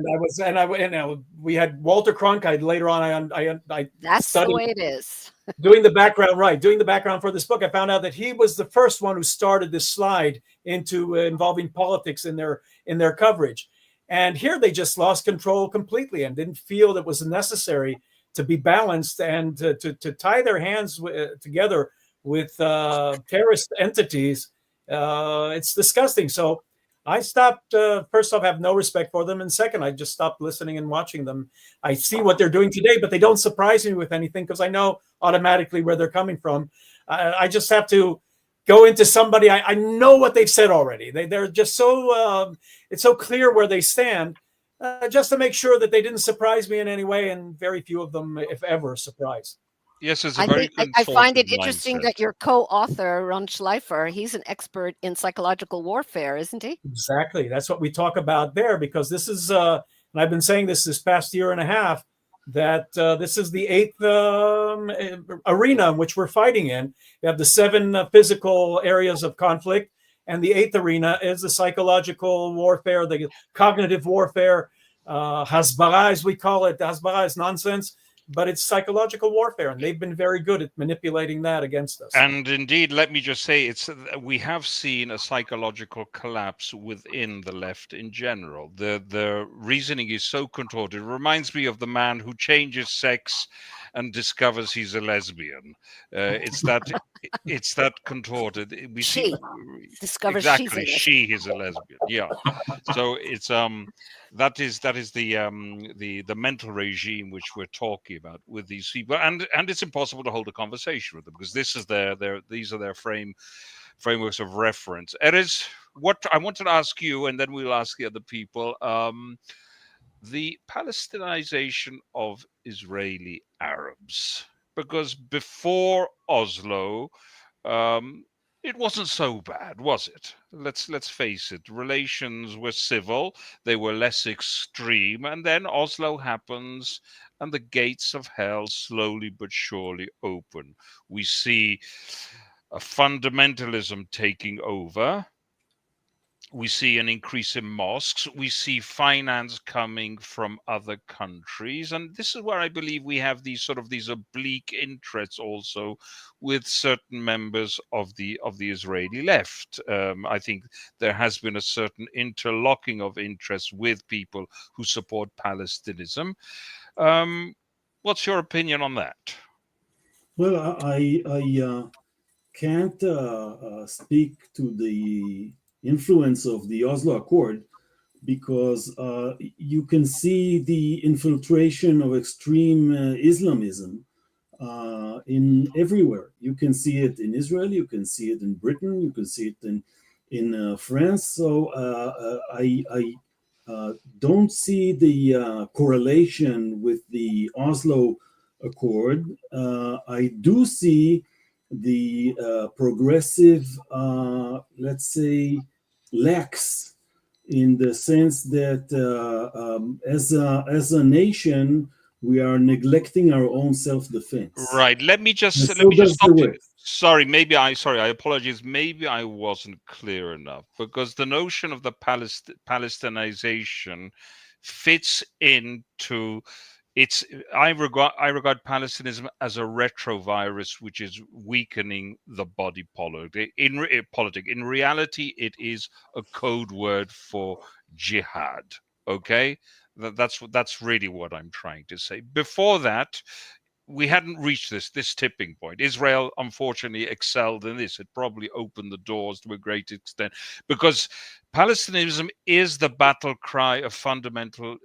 [SPEAKER 4] we had Walter Cronkite later on. I
[SPEAKER 5] that's
[SPEAKER 4] studied,
[SPEAKER 5] the way it is.
[SPEAKER 4] doing the background for this book. I found out that he was the first one who started this slide into involving politics in their coverage, and here they just lost control completely and didn't feel it was necessary to be balanced and to tie their hands together with terrorist entities. It's disgusting. So I stopped. First off, I have no respect for them. And second, I just stopped listening and watching them. I see what they're doing today, but they don't surprise me with anything because I know automatically where they're coming from. I just have to go into somebody. I know what they've said already. They're just so, it's so clear where they stand. Just to make sure that they didn't surprise me in any way, and very few of them, if ever, surprise.
[SPEAKER 2] Yes, it's
[SPEAKER 5] I find it interesting
[SPEAKER 2] mindset.
[SPEAKER 5] that your co-author, Ron Schleifer, he's an expert in psychological warfare, isn't he?
[SPEAKER 4] Exactly. That's what we talk about there, because this is, and I've been saying this past year and a half, that this is the 8th arena in which we're fighting in. You have the 7 physical areas of conflict, and the 8th arena is the psychological warfare, the cognitive warfare, hasbara, as we call it. Hasbara is nonsense, but it's psychological warfare, and they've been very good at manipulating that against us.
[SPEAKER 2] And indeed, let me just say, we have seen a psychological collapse within the left in general. The reasoning is so contorted. It reminds me of the man who changes sex and discovers he's a lesbian. It's that contorted.
[SPEAKER 5] Discovers
[SPEAKER 2] exactly she is a lesbian. Yeah. So it's that is the mental regime which we're talking about with these people, and it's impossible to hold a conversation with them because this is these are their frame frameworks of reference. Erez, what I wanted to ask you, and then we'll ask the other people, the Palestinization of Israeli Arabs, because before Oslo, it wasn't so bad, was it? Let's face it. Relations were civil, they were less extreme, and then Oslo happens, and the gates of hell slowly but surely open. We see a fundamentalism taking over. We see an increase in mosques. We see finance coming from other countries. And this is where I believe we have these oblique interests also with certain members of the Israeli left. I think there has been a certain interlocking of interests with people who support Palestinianism. What's your opinion on that?
[SPEAKER 3] Well, I can't speak to the influence of the Oslo Accord, because you can see the infiltration of extreme Islamism in everywhere. You can see it in Israel, you can see it in Britain, you can see it in France. So I don't see the correlation with the Oslo Accord. I do see the progressive, let's say, lax, in the sense that as a nation, we are neglecting our own self-defense.
[SPEAKER 2] Right. Let me just
[SPEAKER 3] So
[SPEAKER 2] stop you.
[SPEAKER 3] Sorry,
[SPEAKER 2] I apologize. Maybe I wasn't clear enough, because the notion of the Palestinization fits into I regard Palestinianism as a retrovirus which is weakening the body politic. In reality, it is a code word for jihad. Okay, that's really what I'm trying to say. Before that, we hadn't reached this tipping point. Israel, unfortunately, excelled in this. It probably opened the doors to a great extent, because Palestinianism is the battle cry of fundamental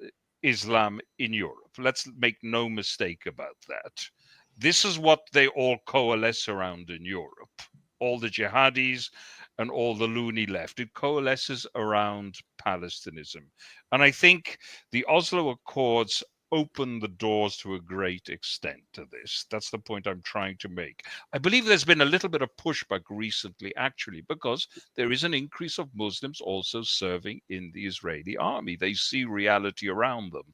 [SPEAKER 2] Islam in Europe. Let's make no mistake about that. This is what they all coalesce around in Europe. All the jihadis and all the loony left. It coalesces around Palestinism. And I think the Oslo Accords open the doors to a great extent to this. That's the point I'm trying to make. I believe there's been a little bit of pushback recently, actually, because there is an increase of Muslims also serving in the Israeli army. They see reality around them.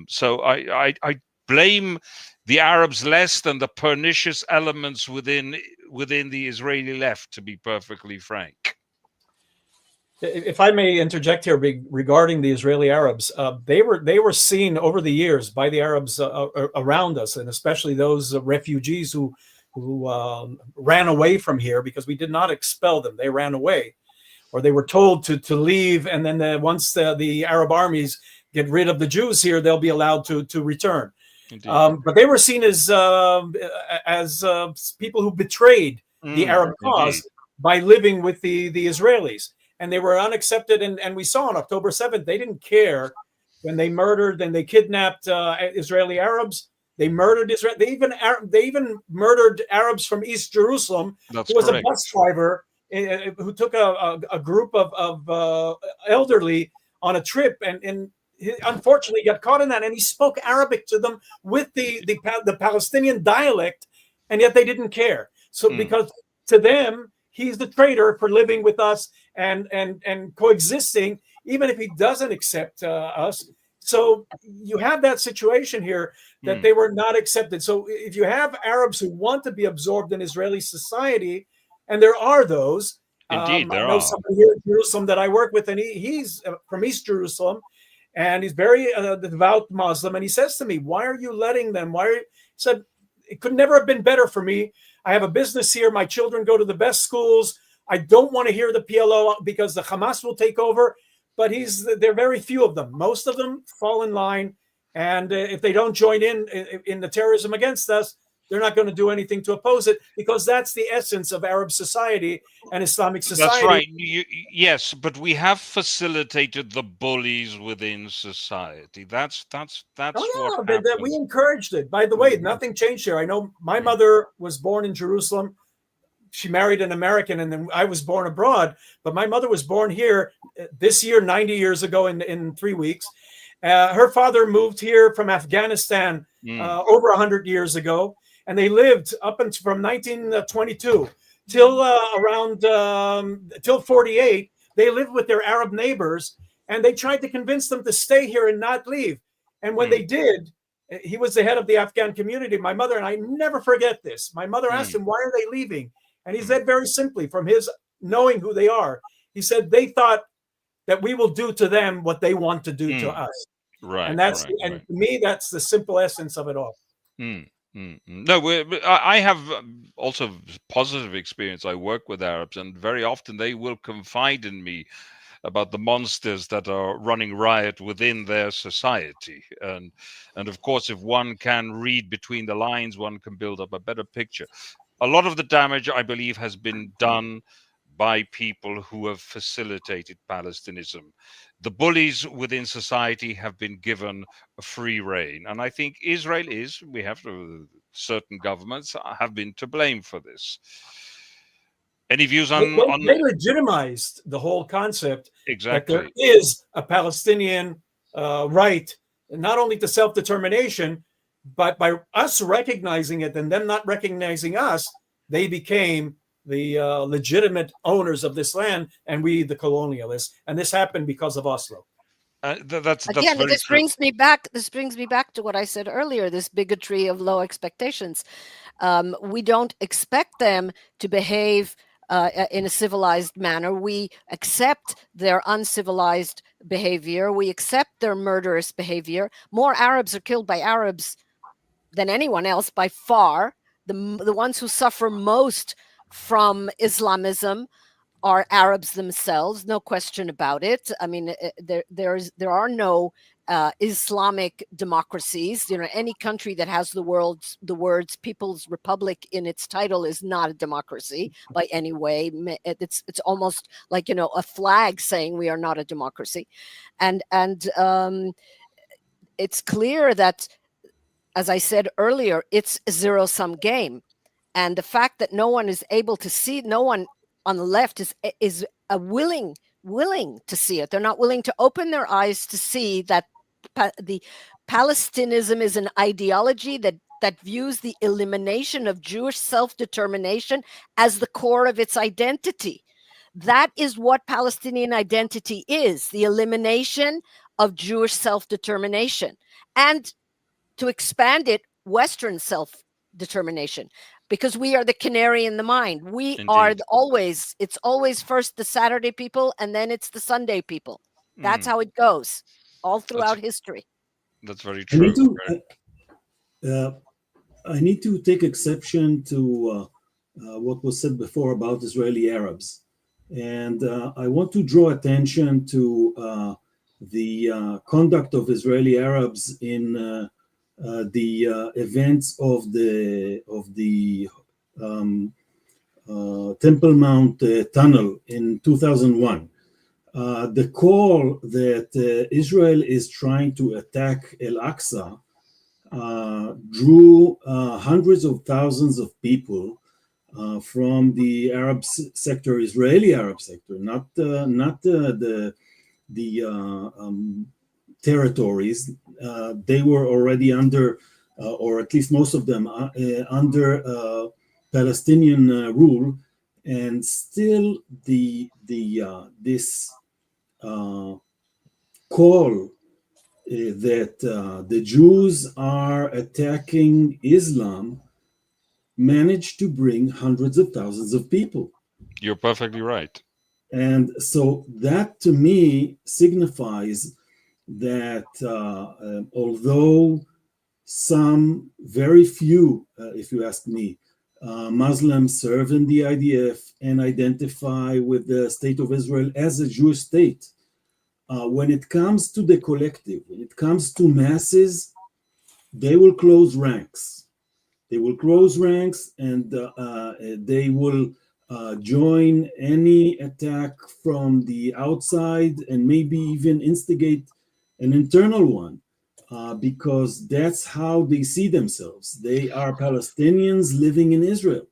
[SPEAKER 2] So I blame the Arabs less than the pernicious elements within the Israeli left, to be perfectly frank.
[SPEAKER 4] If I may interject here regarding the Israeli Arabs, they were seen over the years by the Arabs around us, and especially those refugees who ran away from here, because we did not expel them. They ran away, or they were told to leave, and then once the Arab armies get rid of the Jews here, they'll be allowed to return. But they were seen as people who betrayed the Arab cause by living with the Israelis. And they were unaccepted, and we saw on October 7th, they didn't care when they murdered and they kidnapped Israeli Arabs. They murdered Israel. They even murdered Arabs from East Jerusalem.
[SPEAKER 2] That's
[SPEAKER 4] who was
[SPEAKER 2] correct.
[SPEAKER 4] A bus driver who took a group of elderly on a trip, and he unfortunately got caught in that. And he spoke Arabic to them with the Palestinian dialect, and yet they didn't care. So because to them, he's the traitor for living with us and coexisting, even if he doesn't accept us. So you have that situation here that they were not accepted. So if you have Arabs who want to be absorbed in Israeli society, and there are those,
[SPEAKER 2] Indeed, there
[SPEAKER 4] I know
[SPEAKER 2] are.
[SPEAKER 4] somebody here in Jerusalem that I work with, and he's from East Jerusalem, and he's very devout Muslim, and he says to me, "Why are you letting them? He said, "It could never have been better for me. I have a business here. My children go to the best schools. I don't want to hear the PLO because the Hamas will take over." But there are very few of them. Most of them fall in line. And if they don't join in the terrorism against us, they're not going to do anything to oppose it, because that's the essence of Arab society and Islamic society.
[SPEAKER 2] That's right. Yes, but we have facilitated the bullies within society. That's what happens.
[SPEAKER 4] We encouraged it. By the way, nothing changed here. I know my mother was born in Jerusalem. she married an American, and then I was born abroad. But my mother was born here this year, 90 years ago, in 3 weeks. Her father moved here from Afghanistan over 100 years ago, and they lived up until from 1922 till around till 48. They lived with their Arab neighbors, and they tried to convince them to stay here and not leave. And when they did, he was the head of the Afghan community. My mother, and I never forget this, my mother asked him, why are they leaving? And he said very simply, from his knowing who they are, he said they thought that we will do to them what they want to do to us.
[SPEAKER 2] Right.
[SPEAKER 4] And that's
[SPEAKER 2] right.
[SPEAKER 4] to me, that's the simple essence of it all.
[SPEAKER 2] No, I have also positive experience. I work with Arabs, and very often they will confide in me about the monsters that are running riot within their society. And of course, if one can read between the lines, one can build up a better picture. A lot of the damage, I believe, has been done by people who have facilitated Palestinism. The bullies within society have been given a free rein. And I think Israel is, we have to, certain governments have been to blame for this. Any views on...
[SPEAKER 4] They legitimized the whole concept
[SPEAKER 2] exactly.
[SPEAKER 4] that there is a Palestinian right, not only to self-determination, but by us recognizing it and them not recognizing us, they became the legitimate owners of this land, and we the colonialists. And this happened because of Oslo.
[SPEAKER 2] That's
[SPEAKER 5] Again,
[SPEAKER 2] very
[SPEAKER 5] this
[SPEAKER 2] true.
[SPEAKER 5] brings me back. This brings me back to what I said earlier. This bigotry of low expectations. We don't expect them to behave in a civilized manner. We accept their uncivilized behavior. We accept their murderous behavior. More Arabs are killed by Arabs than anyone else by far. The ones who suffer most from Islamism are Arabs themselves, no question about it. I mean, there are no Islamic democracies. You know, any country that has the words People's Republic in its title is not a democracy by any way. It's almost like, you know, a flag saying we are not a democracy, and it's clear that, as I said earlier, it's a zero-sum game. And the fact that no one is able to see, no one on the left is willing to see it. They're not willing to open their eyes to see that the Palestinism is an ideology that views the elimination of Jewish self-determination as the core of its identity. That is what Palestinian identity is, the elimination of Jewish self-determination. And to expand it, Western self-determination, because we are the canary in the mine. We
[SPEAKER 2] Indeed.
[SPEAKER 5] are it's always first the Saturday people, and then it's the Sunday people. That's how it goes all throughout history.
[SPEAKER 2] That's very true.
[SPEAKER 3] I need to take exception to what was said before about Israeli Arabs. And I want to draw attention to the conduct of Israeli Arabs in the events of the Temple Mount tunnel in 2001. The call that Israel is trying to attack Al-Aqsa drew hundreds of thousands of people from the Arab sector, Israeli Arab sector, not the territories. They were already under, or at least most of them, under Palestinian rule, and still this call that the Jews are attacking Islam managed to bring hundreds of thousands of people.
[SPEAKER 2] You're perfectly right.
[SPEAKER 3] And so that to me signifies that although some, very few, if you ask me, Muslims serve in the IDF and identify with the state of Israel as a Jewish state, when it comes to the collective, when it comes to masses, they will close ranks. They will close ranks, and they will join any attack from the outside, and maybe even instigate an internal one, because that's how they see themselves. They are Palestinians living in Israel.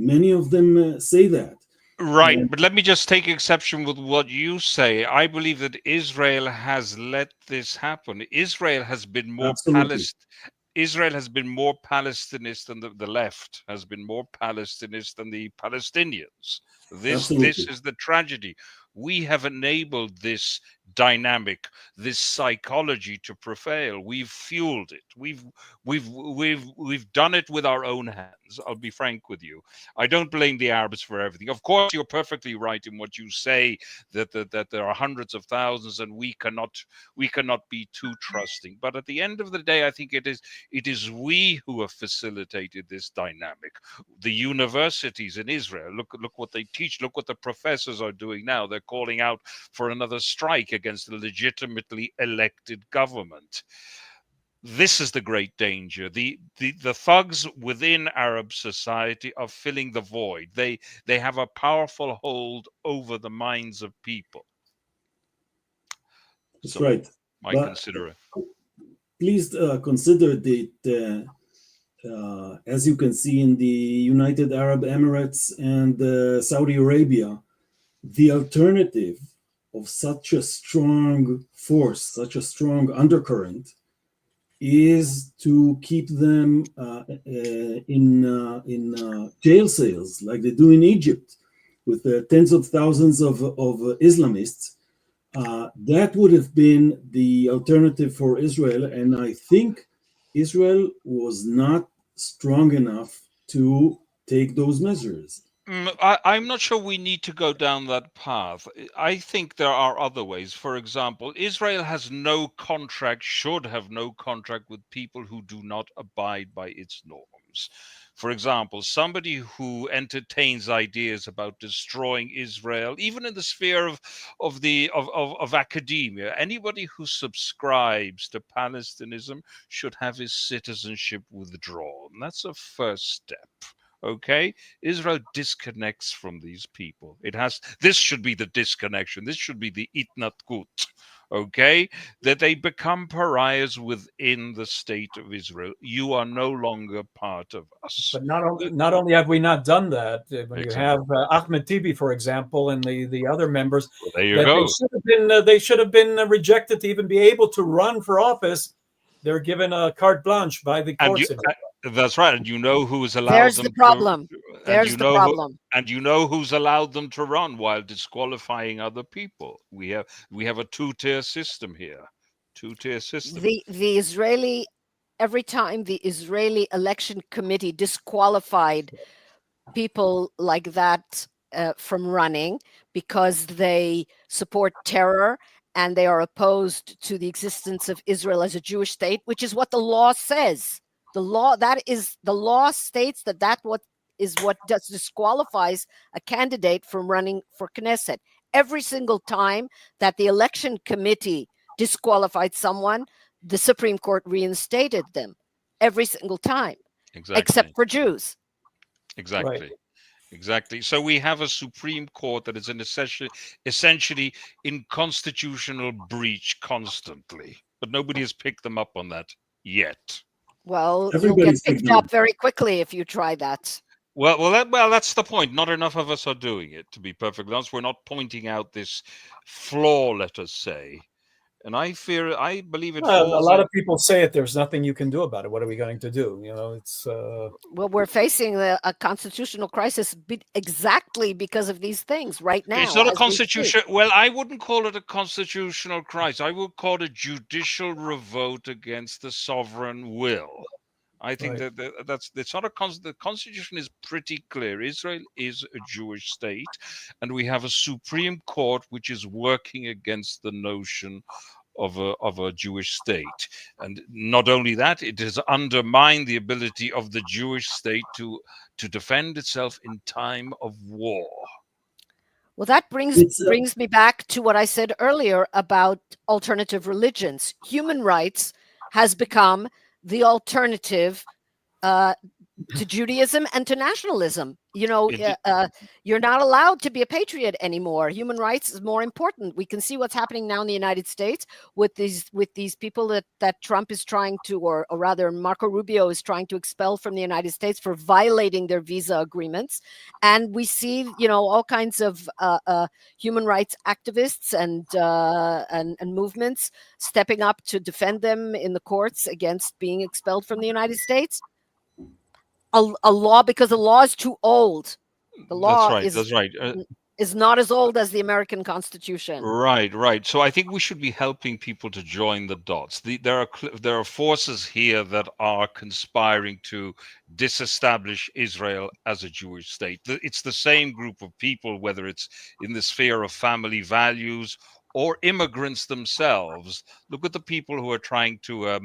[SPEAKER 3] Many of them say that.
[SPEAKER 2] Right,
[SPEAKER 3] And
[SPEAKER 2] but let me just take exception with what you say. I believe that Israel has let this happen. Israel has been more
[SPEAKER 3] absolutely,
[SPEAKER 2] Israel has been more Palestinist than the left has been more Palestinist than the Palestinians. This
[SPEAKER 3] absolutely.
[SPEAKER 2] is the tragedy. We have enabled this dynamic, this psychology to prevail. We've fueled it. We've done it with our own hands. I'll be frank with you. I don't blame the Arabs for everything. Of course, you're perfectly right in what you say that there are hundreds of thousands, and we cannot be too trusting. But at the end of the day, I think it is we who have facilitated this dynamic. The universities in Israel, look what they teach. Look what the professors are doing now. They're calling out for another strike against the legitimately elected government. This is the great danger. The thugs within Arab society are filling the void. They have a powerful hold over the minds of people.
[SPEAKER 3] That's
[SPEAKER 2] So
[SPEAKER 3] right.
[SPEAKER 2] I
[SPEAKER 3] But
[SPEAKER 2] consider it.
[SPEAKER 3] please consider that, as you can see in the United Arab Emirates and Saudi Arabia, the alternative of such a strong force, such a strong undercurrent, is to keep them in jail cells like they do in Egypt with tens of thousands of Islamists. That would have been the alternative for Israel, and I think Israel was not strong enough to take those measures.
[SPEAKER 2] I'm not sure we need to go down that path. I think there are other ways. For example, Israel has no contract, should have no contract with people who do not abide by its norms. For example, somebody who entertains ideas about destroying Israel, even in the sphere of academia, anybody who subscribes to Palestinism should have his citizenship withdrawn. That's a first step. Okay, Israel disconnects from these people. This should be the disconnection. This should be the itnatkut. Okay, that they become pariahs within the state of Israel. You are no longer part of us.
[SPEAKER 4] But not only have we not done that, when you
[SPEAKER 2] Exactly.
[SPEAKER 4] have Ahmed Tibi, for example, and the other members,
[SPEAKER 2] Well, there you
[SPEAKER 4] that
[SPEAKER 2] go.
[SPEAKER 4] they should have been rejected to even be able to run for office. They're given a carte blanche by the
[SPEAKER 2] And
[SPEAKER 4] courts.
[SPEAKER 2] that's right. And you know who's allowed
[SPEAKER 5] There's
[SPEAKER 2] them
[SPEAKER 5] the problem. There's the problem.
[SPEAKER 2] and you know who's allowed them to run while disqualifying other people. We have a two-tier system here. Two-tier system.
[SPEAKER 5] The Israeli, every time the Israeli election committee disqualified people like that from running because they support terror and they are opposed to the existence of Israel as a Jewish state, which is what the law says. The law states that what disqualifies a candidate from running for Knesset. Every single time that the election committee disqualified someone, the Supreme Court reinstated them every single time, except for Jews.
[SPEAKER 2] Exactly.
[SPEAKER 4] Right.
[SPEAKER 2] Exactly. So we have a Supreme Court that is essentially in constitutional breach constantly, but nobody has picked them up on that yet.
[SPEAKER 5] Well,
[SPEAKER 3] Everybody's
[SPEAKER 5] you'll get picked up very quickly if you try that.
[SPEAKER 2] Well, that's the point. Not enough of us are doing it, to be perfectly honest. We're not pointing out this flaw, let us say. And I believe it falls.
[SPEAKER 4] A lot of people say it. There's nothing you can do about it. What are we going to do? You know, it's.
[SPEAKER 5] Well, we're facing a constitutional crisis exactly because of these things right now.
[SPEAKER 2] It's not a constitution. Well, I wouldn't call it a constitutional crisis. I would call it a judicial revolt against the sovereign will. I think
[SPEAKER 4] Right.
[SPEAKER 2] it's not the Constitution is pretty clear. Israel is a Jewish state, and we have a Supreme Court which is working against the notion of a Jewish state. And not only that, it has undermined the ability of the Jewish state to defend itself in time of war.
[SPEAKER 5] Well, that brings me back to what I said earlier about alternative religions. Human rights has become the alternative to Judaism and to nationalism. You know,
[SPEAKER 2] Indeed.
[SPEAKER 5] you're not allowed to be a patriot anymore. Human rights is more important. We can see what's happening now in the United States with these people that Trump is trying to, or rather Marco Rubio is trying to expel from the United States for violating their visa agreements. And we see, you know, all kinds of human rights activists and movements stepping up to defend them in the courts against being expelled from the United States. A law, because the law is too old. The law
[SPEAKER 2] That's right.
[SPEAKER 5] is not as old as the American Constitution.
[SPEAKER 2] Right. So I think we should be helping people to join the dots. There are forces here that are conspiring to disestablish Israel as a Jewish state. It's the same group of people, whether it's in the sphere of family values or immigrants themselves. Look at the people who are trying to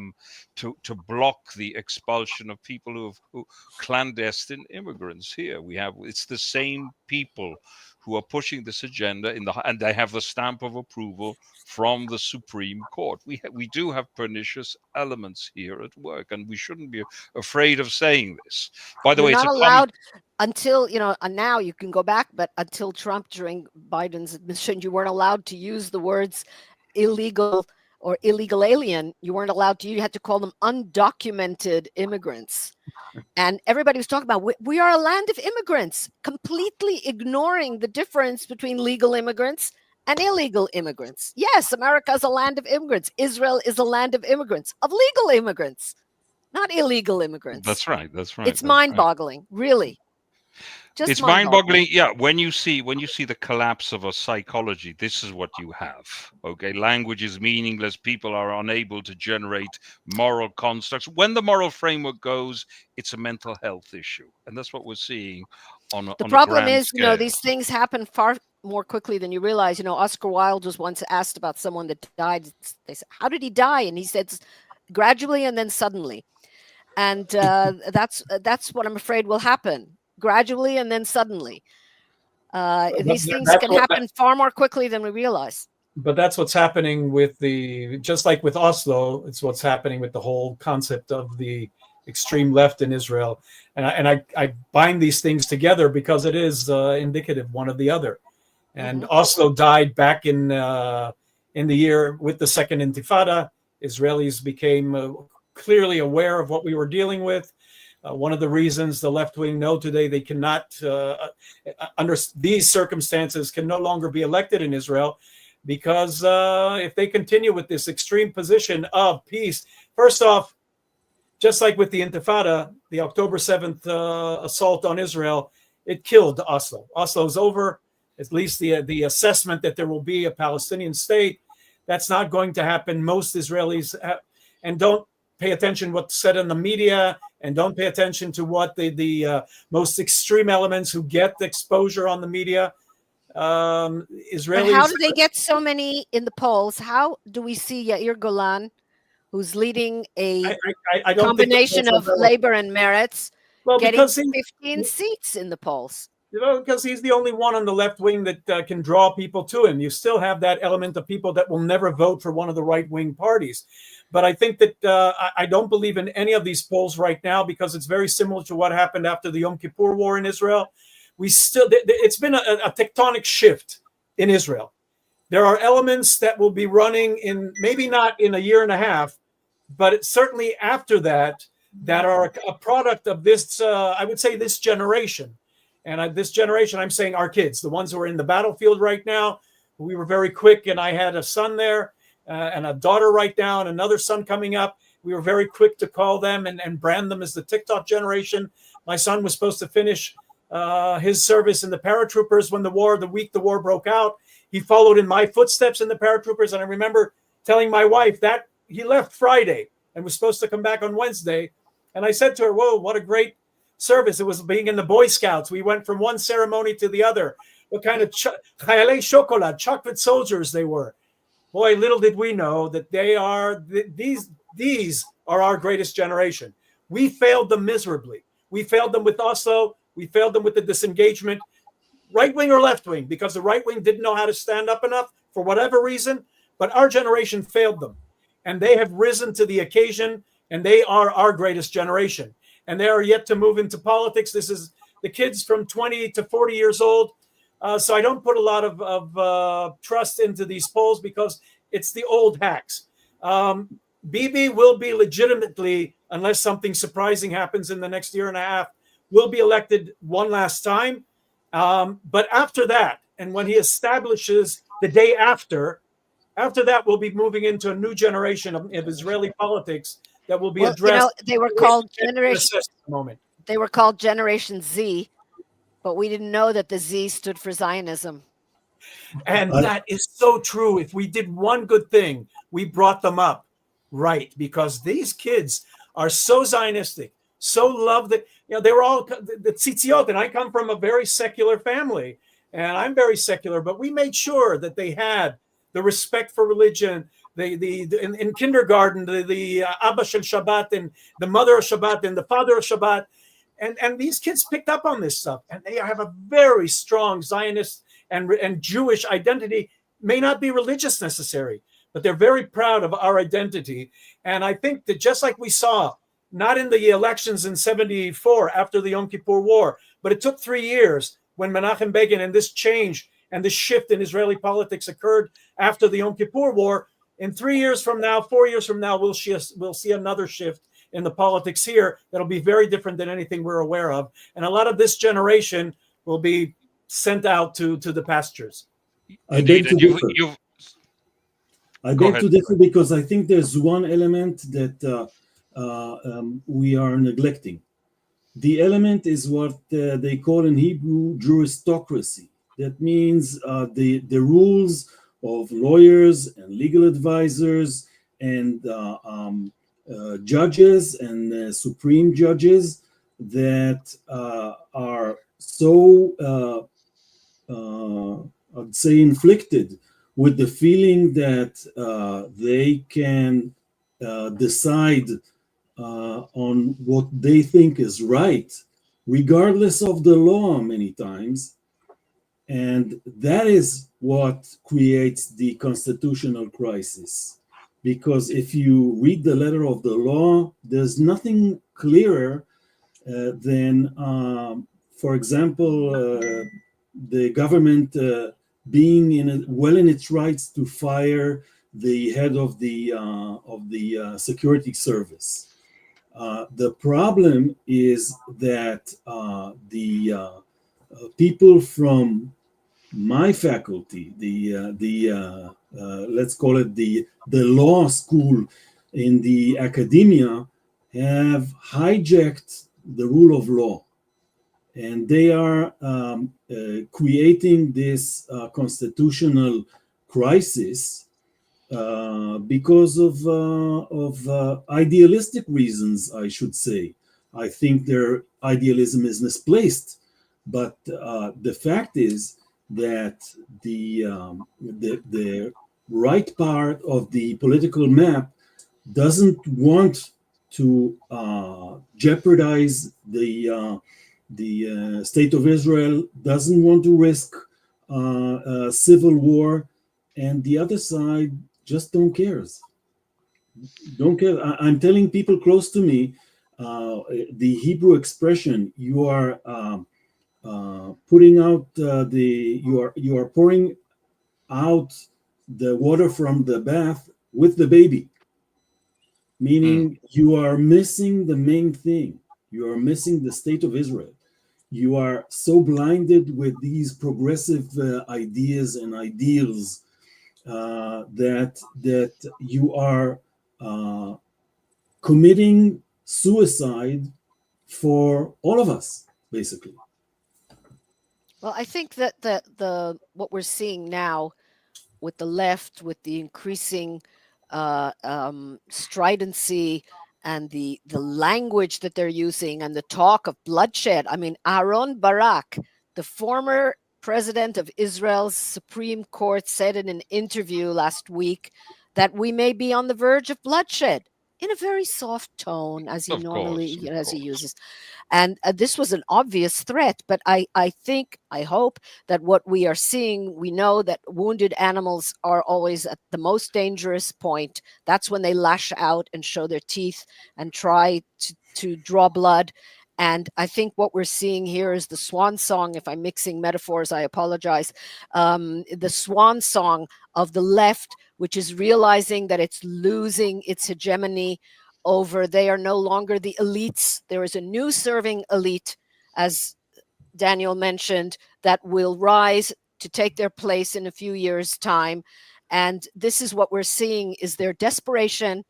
[SPEAKER 2] block the expulsion of people who clandestine immigrants here. It's the same people who are pushing this agenda and they have the stamp of approval from the Supreme Court. We do have pernicious elements here at work, and we shouldn't be afraid of saying this. By the way,
[SPEAKER 5] You're
[SPEAKER 2] it's
[SPEAKER 5] not allowed until, you know, now you can go back, but until Trump, during Biden's admission, you weren't allowed to use the words illegal or illegal alien. You weren't allowed to. You had to call them undocumented immigrants. And everybody was talking about, we are a land of immigrants, completely ignoring the difference between legal immigrants and illegal immigrants. Yes, America is a land of immigrants. Israel is a land of immigrants, of legal immigrants, not illegal immigrants.
[SPEAKER 2] That's right.
[SPEAKER 5] It's mind-boggling, really.
[SPEAKER 2] It's mind-boggling. Yeah, when you see the collapse of a psychology, this is what you have. Okay, language is meaningless. People are unable to generate moral constructs. When the moral framework goes, it's a mental health issue, and that's what we're seeing on
[SPEAKER 5] the problem is,
[SPEAKER 2] scale.
[SPEAKER 5] you know, these things happen far more quickly than you realize. You know, Oscar Wilde was once asked about someone that died. They said, "How did he die?" And he said, "Gradually and then suddenly." And that's what I'm afraid will happen. Gradually and then suddenly. These things can happen far more quickly than we realize.
[SPEAKER 4] But that's what's happening with just like with Oslo, it's what's happening with the whole concept of the extreme left in Israel. And I bind these things together because it is indicative one of the other. And Oslo died back in the year with the Second Intifada. Israelis became clearly aware of what we were dealing with. One of the reasons the left wing know today they cannot, under these circumstances, can no longer be elected in Israel, because if they continue with this extreme position of peace, first off, just like with the Intifada, the October 7th assault on Israel, it killed Oslo. Oslo's over. At least the assessment that there will be a Palestinian state, that's not going to happen. Most Israelis and don't pay attention what's said in the media, and don't pay attention to what the most extreme elements who get the exposure on the media. Israelis.
[SPEAKER 5] But how do they get so many in the polls? How do we see Yair Golan, who's leading a combination of labor and merits, getting 15 seats in the polls?
[SPEAKER 4] You know, because he's the only one on the left wing that can draw people to him. You still have that element of people that will never vote for one of the right-wing parties. But I think that I don't believe in any of these polls right now, because it's very similar to what happened after the Yom Kippur War in Israel. It's been a tectonic shift in Israel. There are elements that will be running in, maybe not in a year and a half, but it's certainly after that are a product of this, I would say, this generation. And this generation, I'm saying our kids, the ones who are in the battlefield right now. We were very quick, and I had a son there and a daughter right now, and another son coming up. We were very quick to call them and brand them as the TikTok generation. My son was supposed to finish his service in the paratroopers when the week the war broke out. He followed in my footsteps in the paratroopers, and I remember telling my wife that he left Friday and was supposed to come back on Wednesday. And I said to her, "Whoa, what a great service. It was being in the Boy Scouts. We went from one ceremony to the other. What kind of chayalei chocolate, chocolate soldiers they were." Boy, little did we know that these are our greatest generation. We failed them miserably. We failed them with Oslo. We failed them with the disengagement, right wing or left wing, because the right wing didn't know how to stand up enough for whatever reason. But our generation failed them, and they have risen to the occasion, and they are our greatest generation. and they are yet to move into politics. This is the kids from 20 to 40 years old. So I don't put a lot of trust into these polls because it's the old hacks. Bibi will be legitimately, unless something surprising happens in the next year and a half, will be elected one last time. But after that, and when he establishes the day after that, we'll be moving into a new generation of Israeli politics that will be addressed.
[SPEAKER 5] They were called Generation.
[SPEAKER 4] Moment.
[SPEAKER 5] They were called Generation Z, but we didn't know that the Z stood for Zionism.
[SPEAKER 4] And that is so true. If we did one good thing, we brought them up right, because these kids are so Zionistic, so love that, they were all the tzitziot, and I come from a very secular family, and I'm very secular, but we made sure that they had the respect for religion. In kindergarten, the Abba Shel Shabbat and the mother of Shabbat and the father of Shabbat, and these kids picked up on this stuff, and they have a very strong Zionist and Jewish identity. May not be religious necessary, but they're very proud of our identity. And I think that just like we saw, not in the elections in 74 after the Yom Kippur War, but it took 3 years when Menachem Begin and this change and this shift in Israeli politics occurred after the Yom Kippur War. In 3 years from now, 4 years from now, we'll see another shift in the politics here that'll be very different than anything we're aware of. And a lot of this generation will be sent out to the pastures.
[SPEAKER 3] I beg to differ. I beg to differ because I think there's one element that we are neglecting. The element is what they call in Hebrew juristocracy. That means the rules of lawyers and legal advisors and judges and supreme judges that are so, I'd say, inflicted with the feeling that they can decide on what they think is right, regardless of the law many times. And that is what creates the constitutional crisis. Because if you read the letter of the law, there's nothing clearer than, for example, the government being well in its rights to fire the head of the security service. The problem is that the people from my faculty, let's call it the law school in the academia, have hijacked the rule of law, and they are creating this constitutional crisis because of idealistic reasons, I should say. I think their idealism is misplaced, but the fact is that the right part of the political map doesn't want to jeopardize the state of Israel, doesn't want to risk civil war, and the other side just don't care. I'm telling people close to me, the Hebrew expression, you are putting out you are pouring out the water from the bath with the baby, meaning you are missing the main thing. You are missing the state of Israel. You are so blinded with these progressive ideas and ideals that you are committing suicide for all of us, basically.
[SPEAKER 5] Well, I think that the what we're seeing now with the left, with the increasing stridency and the language that they're using and the talk of bloodshed. I mean, Aaron Barak, the former president of Israel's Supreme Court, said in an interview last week that we may be on the verge of bloodshed, in a very soft tone, as he he uses. And this was an obvious threat, but I hope that what we are seeing, we know that wounded animals are always at the most dangerous point. That's when they lash out and show their teeth and try to draw blood. And I think what we're seeing here is the swan song. If I'm mixing metaphors, I apologize. The swan song of the left, which is realizing that it's losing its hegemony over, they are no longer the elites. There is a new serving elite, as Daniel mentioned, that will rise to take their place in a few years' time. And this is what we're seeing is their desperation.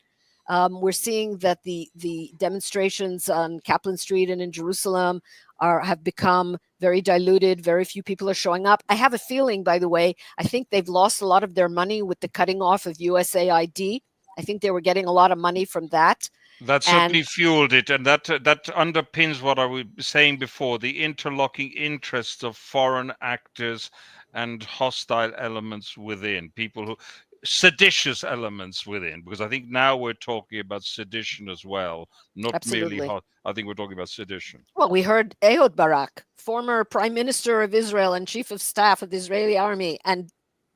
[SPEAKER 5] We're seeing that the demonstrations on Kaplan Street and in Jerusalem have become very diluted. Very few people are showing up. I have a feeling, by the way, I think they've lost a lot of their money with the cutting off of USAID. I think they were getting a lot of money from that.
[SPEAKER 2] That certainly fueled it, and that underpins what I was saying before, the interlocking interests of foreign actors and hostile elements within, people who seditious elements within, because I think now we're talking about sedition as well, not
[SPEAKER 5] Absolutely.
[SPEAKER 2] merely I think we're talking about sedition.
[SPEAKER 5] Well, we heard Ehud Barak, former prime minister of Israel and chief of staff of the Israeli army, and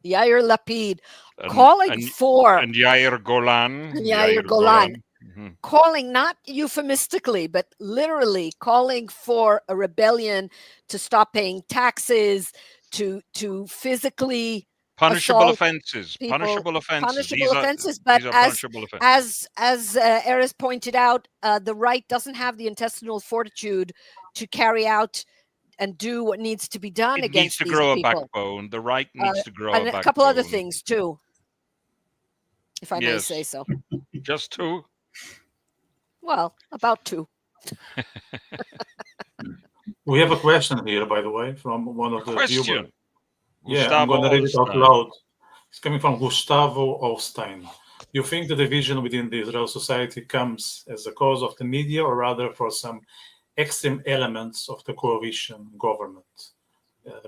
[SPEAKER 5] Yair Lapid calling for
[SPEAKER 2] and Yair Golan.
[SPEAKER 5] Yair Golan. Calling, not euphemistically, but literally calling for a rebellion, to stop paying taxes, to physically
[SPEAKER 2] punishable
[SPEAKER 5] assault
[SPEAKER 2] offenses,
[SPEAKER 5] people,
[SPEAKER 2] punishable offenses.
[SPEAKER 5] Punishable offenses. But as Erez pointed out, the right doesn't have the intestinal fortitude to carry out and do what needs to be done
[SPEAKER 2] it
[SPEAKER 5] against
[SPEAKER 2] needs to
[SPEAKER 5] these
[SPEAKER 2] grow
[SPEAKER 5] people.
[SPEAKER 2] a backbone. The right needs to grow
[SPEAKER 5] and
[SPEAKER 2] a backbone.
[SPEAKER 5] A couple other things too, if I may
[SPEAKER 2] Yes.
[SPEAKER 5] say so.
[SPEAKER 2] Just two?
[SPEAKER 5] Well, about two.
[SPEAKER 1] We have a question here, by the way, from one of the viewers. Yeah, I'm going to read it out loud. It's coming from Gustavo Olstein. You think the division within the Israel society comes as a cause of the media, or rather for some extreme elements of the coalition government?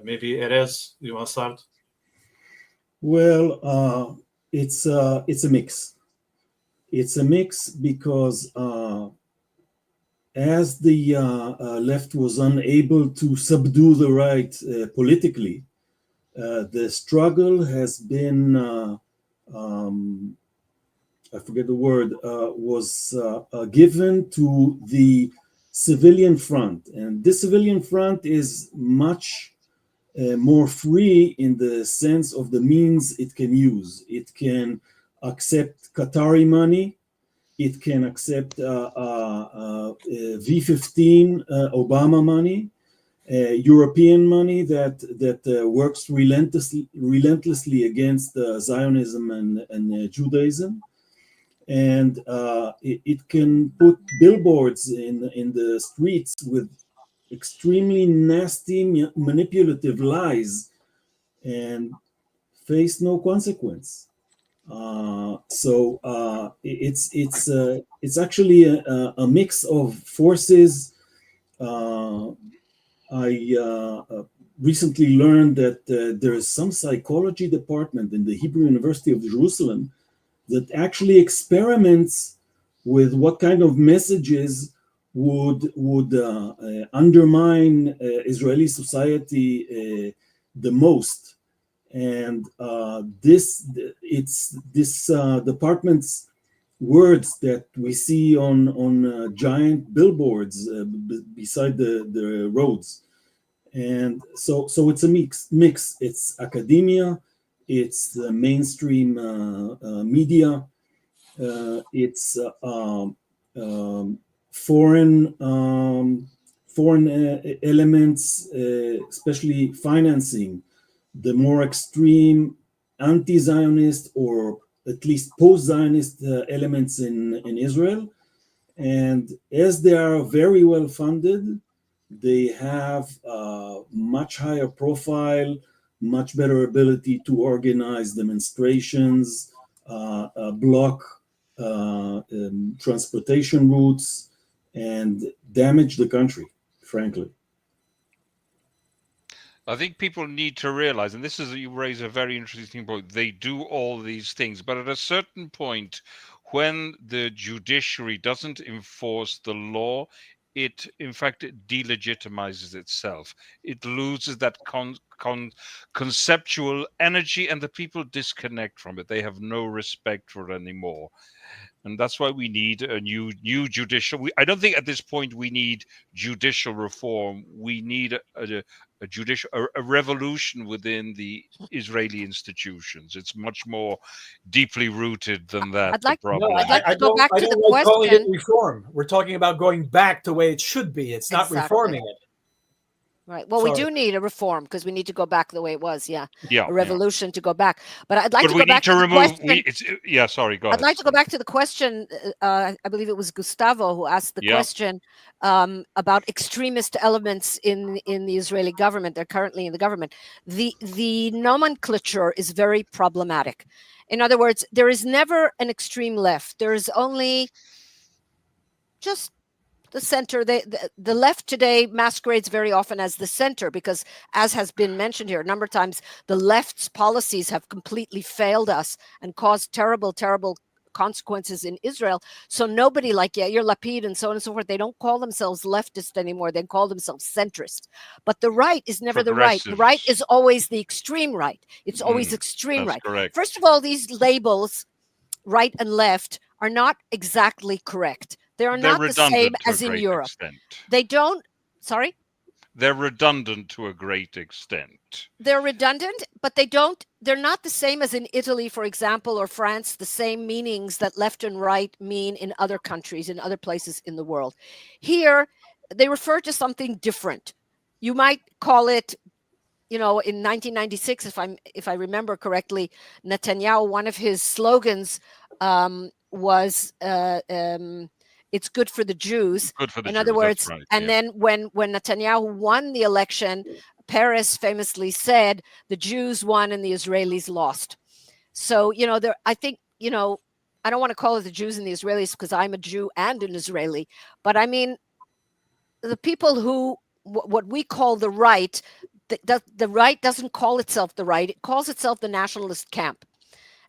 [SPEAKER 1] Maybe Erez, you want to start?
[SPEAKER 3] Well, it's a mix. It's a mix because as the left was unable to subdue the right politically, the struggle has been, I forget the word, was given to the civilian front. And this civilian front is much more free in the sense of the means it can use. It can accept Qatari money. It can accept V15 Obama money, European money that works relentlessly against Zionism and Judaism, and it can put billboards in the streets with extremely nasty, manipulative lies, and face no consequence. So it's actually a mix of forces. I recently learned that there is some psychology department in the Hebrew University of Jerusalem that actually experiments with what kind of messages would undermine Israeli society the most. And this department's words that we see on giant billboards beside the roads. And so it's a mix. It's academia, it's the mainstream media, it's foreign elements, especially financing the more extreme anti-Zionist or at least post-Zionist elements in Israel. And as they are very well funded, they have much higher profile, much better ability to organize demonstrations, block transportation routes, and damage the country, frankly.
[SPEAKER 2] I think people need to realize, and you raise a very interesting point, they do all these things, but at a certain point, when the judiciary doesn't enforce the law, it in fact delegitimizes itself. It loses that conceptual energy, and the people disconnect from it. They have no respect for it anymore. And that's why we need a new judicial. I don't think at this point we need judicial reform. We need a revolution within the Israeli institutions. It's much more deeply rooted than that.
[SPEAKER 5] I'd like-
[SPEAKER 2] the problem.
[SPEAKER 4] No,
[SPEAKER 5] I'd like to go back
[SPEAKER 4] I
[SPEAKER 5] to
[SPEAKER 4] don't
[SPEAKER 5] the
[SPEAKER 4] like calling it
[SPEAKER 5] question.
[SPEAKER 4] reform. We're talking about going back to the way it should be. It's not
[SPEAKER 5] Exactly.
[SPEAKER 4] reforming it.
[SPEAKER 5] Right. Well, we
[SPEAKER 4] Sorry.
[SPEAKER 5] do need a reform because we need to go back the way it was. Yeah.
[SPEAKER 2] Yeah,
[SPEAKER 5] A revolution to go back. But I'd like
[SPEAKER 2] but
[SPEAKER 5] to
[SPEAKER 2] we
[SPEAKER 5] go
[SPEAKER 2] need
[SPEAKER 5] back
[SPEAKER 2] to
[SPEAKER 5] to the
[SPEAKER 2] remove.
[SPEAKER 5] question.
[SPEAKER 2] Sorry, go
[SPEAKER 5] I'd
[SPEAKER 2] ahead.
[SPEAKER 5] like to go back to the question. I believe it was Gustavo who asked the
[SPEAKER 2] Yeah.
[SPEAKER 5] question about extremist elements in the Israeli government. They're currently in the government. The nomenclature is very problematic. In other words, there is never an extreme left. There is only just the center. The left today masquerades very often as the center because, as has been mentioned here a number of times, the left's policies have completely failed us and caused terrible, terrible consequences in Israel. So nobody like Yair Lapid and so on and so forth, they don't call themselves leftist anymore. They call themselves centrist. But the right is never the right. The right is always the extreme right. It's always extreme
[SPEAKER 2] That's
[SPEAKER 5] right.
[SPEAKER 2] correct.
[SPEAKER 5] First of all, these labels, right and left, are not exactly correct. They're not the same as in Europe.
[SPEAKER 2] Extent.
[SPEAKER 5] They don't, sorry?
[SPEAKER 2] They're redundant to a great extent.
[SPEAKER 5] They're redundant, but they're not the same as in Italy, for example, or France, the same meanings that left and right mean in other countries, in other places in the world. Here, they refer to something different. You might call it, in 1996, if I remember correctly, Netanyahu, one of his slogans was it's good for the Jews.
[SPEAKER 2] Good for the
[SPEAKER 5] In
[SPEAKER 2] Jews,
[SPEAKER 5] other words,
[SPEAKER 2] right,
[SPEAKER 5] and then when Netanyahu won the election, Peres famously said the Jews won and the Israelis lost. So, I think, I don't want to call it the Jews and the Israelis because I'm a Jew and an Israeli, but I mean, the people who, what we call the right, the right doesn't call itself the right. It calls itself the nationalist camp.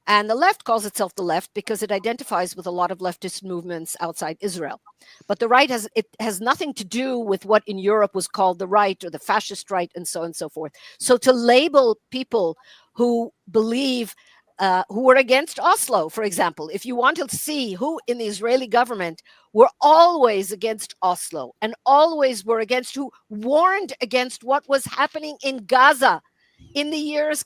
[SPEAKER 5] And the left calls itself the left because it identifies with a lot of leftist movements outside Israel. But the right has nothing to do with what in Europe was called the right or the fascist right and so on and so forth. So to label people who believe, who are against Oslo, for example, if you want to see who in the Israeli government were always against Oslo and always were against, who warned against what was happening in Gaza in the years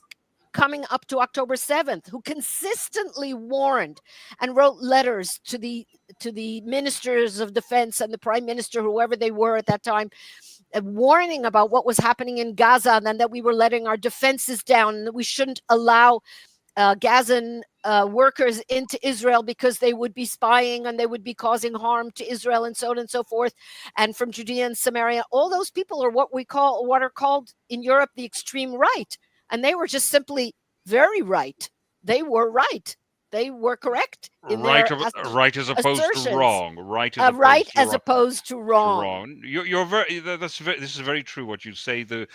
[SPEAKER 5] coming up to October 7th, who consistently warned and wrote letters to the ministers of defense and the prime minister, whoever they were at that time, warning about what was happening in Gaza, and then that we were letting our defenses down and that we shouldn't allow Gazan workers into Israel because they would be spying and they would be causing harm to Israel and so on and so forth. And from Judea and Samaria, all those people are what are called in Europe the extreme right. And they were just simply very right. They were right. They were correct in
[SPEAKER 2] right as opposed
[SPEAKER 5] assertions.
[SPEAKER 2] To wrong. Right
[SPEAKER 5] as opposed to wrong.
[SPEAKER 2] You're very. This is very true. What you say. The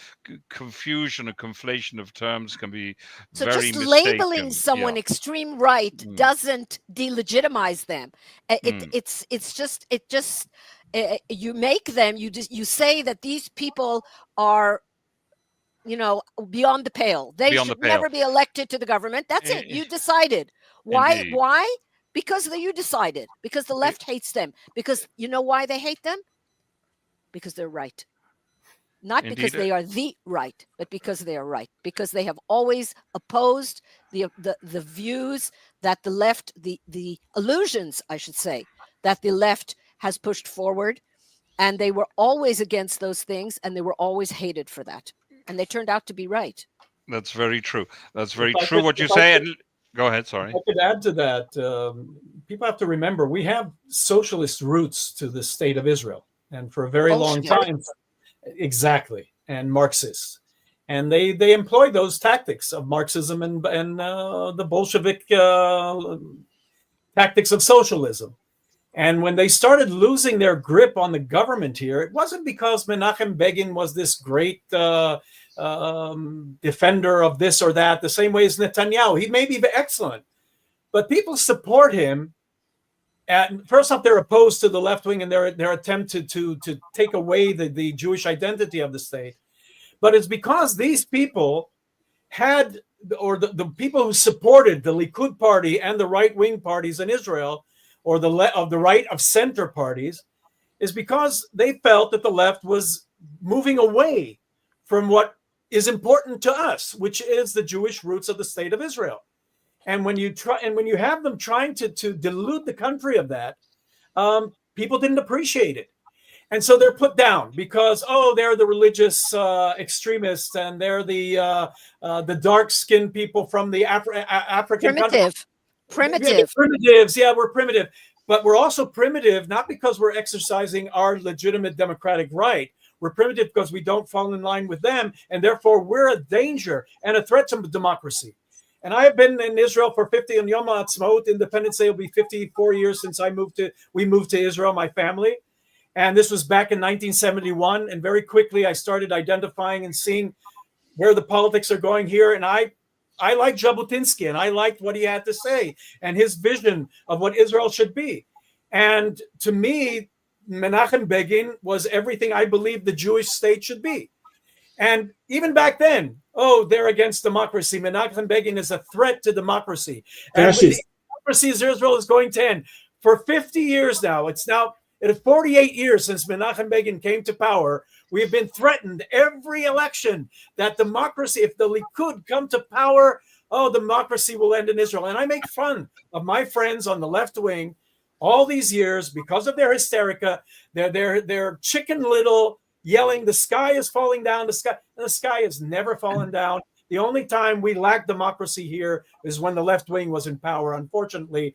[SPEAKER 2] confusion and conflation of terms can be
[SPEAKER 5] so
[SPEAKER 2] very
[SPEAKER 5] just
[SPEAKER 2] mistaken.
[SPEAKER 5] Labeling someone extreme right doesn't delegitimize them. It's just you make them. You say that these people are, beyond the pale. They should never be elected to the government. That's it. You decided. Why?
[SPEAKER 2] Indeed.
[SPEAKER 5] Why? Because you decided. Because the left hates them. Because you know why they hate them? Because they're right. Not because they are the right, but because they are right. Because they have always opposed the views that the left, the illusions, I should say, that the left has pushed forward. And they were always against those things, and they were always hated for that. And they turned out to be right.
[SPEAKER 2] That's very true. That's very true what you say. Go ahead, sorry.
[SPEAKER 4] I could add to that. People have to remember, we have socialist roots to the state of Israel. And for a very long time, exactly, and Marxists. And they employ those tactics of Marxism and the Bolshevik tactics of socialism. And when they started losing their grip on the government here, it wasn't because Menachem Begin was this great defender of this or that, the same way as Netanyahu. He may be excellent, but people support him. And first off, they're opposed to the left wing and their attempt to take away the Jewish identity of the state. But it's because these people had, or the people who supported the Likud party and the right-wing parties in Israel, or of the right of center parties is because they felt that the left was moving away from what is important to us, which is the Jewish roots of the state of Israel. And when you have them trying to delude the country of that, people didn't appreciate it. And so they're put down because, they're the religious extremists, and they're the dark-skinned people from the African country.
[SPEAKER 5] Primitive.
[SPEAKER 4] Primitives. Yeah, we're primitive. But we're also primitive, not because we're exercising our legitimate democratic right. We're primitive because we don't fall in line with them, and therefore we're a danger and a threat to democracy. And I have been in Israel for 50, and Yom HaAtzmaut, Independence Day will be 54 years since we moved to Israel, my family. And this was back in 1971. And very quickly, I started identifying and seeing where the politics are going here. And I like Jabotinsky, and I liked what he had to say and his vision of what Israel should be. And to me, Menachem Begin was everything I believed the Jewish state should be. And even back then, they're against democracy. Menachem Begin is a threat to democracy. And the democracy of Israel is going to end. For 50 years now, it is 48 years since Menachem Begin came to power. We have been threatened every election that democracy, if the Likud come to power, democracy will end in Israel. And I make fun of my friends on the left wing all these years because of their hysterica. They're Chicken Little yelling, the sky is falling down, the sky has never fallen down. The only time we lack democracy here is when the left wing was in power, unfortunately,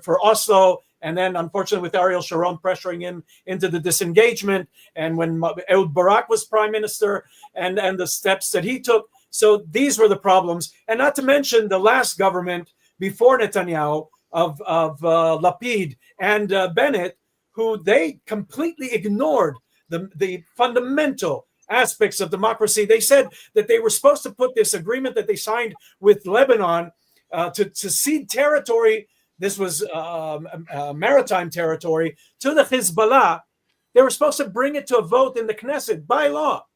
[SPEAKER 4] for Oslo, and then unfortunately with Ariel Sharon pressuring him into the disengagement, and when Ehud Barak was prime minister, and the steps that he took. So these were the problems, and not to mention the last government before Netanyahu of Lapid and Bennett, who they completely ignored the fundamental aspects of democracy. They said that they were supposed to put this agreement that they signed with Lebanon to cede territory. This was maritime territory to the Hezbollah. They were supposed to bring it to a vote in the Knesset by law.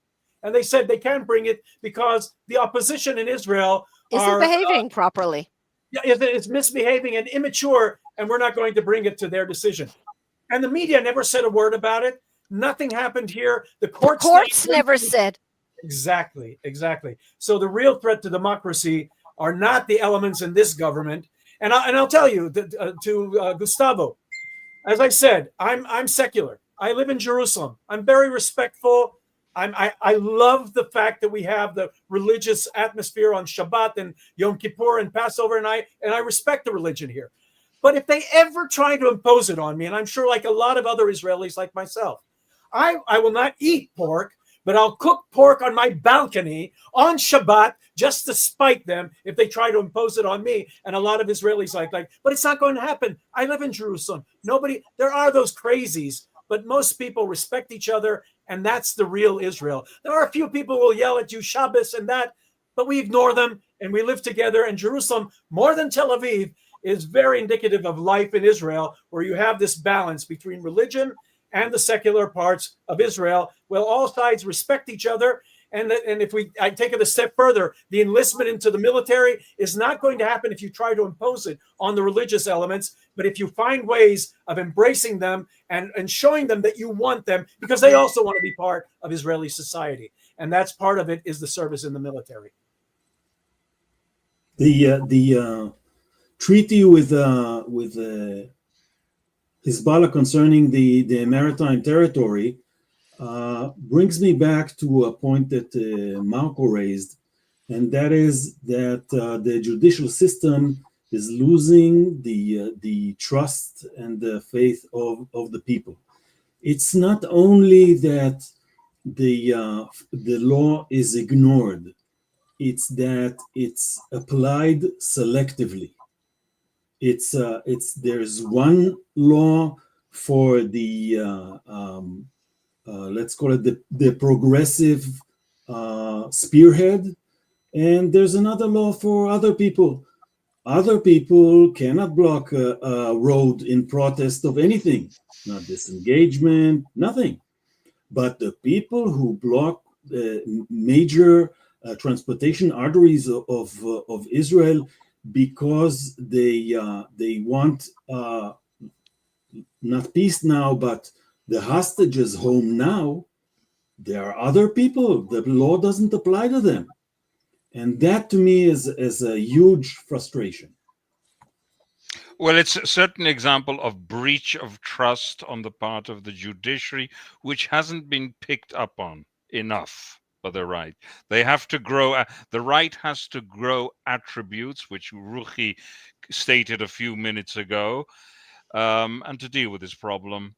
[SPEAKER 4] And they said they can't bring it because the opposition in Israel
[SPEAKER 5] isn't behaving properly.
[SPEAKER 4] Yeah, it's misbehaving and immature, and we're not going to bring it to their decision. And the media never said a word about it. Nothing happened here. The courts
[SPEAKER 5] never said.
[SPEAKER 4] Exactly. So the real threat to democracy are not the elements in this government. And I'll tell you to Gustavo, as I said, I'm secular. I live in Jerusalem. I'm very respectful. I love the fact that we have the religious atmosphere on Shabbat and Yom Kippur and Passover, and I respect the religion here. But if they ever try to impose it on me, and I'm sure like a lot of other Israelis like myself, I will not eat pork, but I'll cook pork on my balcony on Shabbat just to spite them if they try to impose it on me. And a lot of Israelis but it's not going to happen. I live in Jerusalem. There are those crazies, but most people respect each other, and that's the real Israel. There are a few people who will yell at you, Shabbos and that, but we ignore them, and we live together. And Jerusalem, more than Tel Aviv, is very indicative of life in Israel, where you have this balance between religion and the secular parts of Israel, where all sides respect each other. And if I take it a step further, the enlistment into the military is not going to happen if you try to impose it on the religious elements, but if you find ways of embracing them and showing them that you want them, because they also want to be part of Israeli society. And that's part of it, is the service in the military.
[SPEAKER 3] The treaty with Hezbollah concerning the maritime territory brings me back to a point that Marco raised, and that is that the judicial system is losing the trust and the faith of the people. It's not only that the law is ignored, it's that it's applied selectively. There's one law for the let's call it the progressive spearhead, and there's another law for other people. Other people cannot block a road in protest of anything, not disengagement, nothing. But the people who block major transportation arteries of Israel because they want not peace now, but the hostages home now, there are other people. The law doesn't apply to them. And that to me is a huge frustration.
[SPEAKER 2] Well, it's a certain example of breach of trust on the part of the judiciary, which hasn't been picked up on enough by the right. They have to grow, the right has to grow attributes, which Ruchie stated a few minutes ago, and to deal with this problem,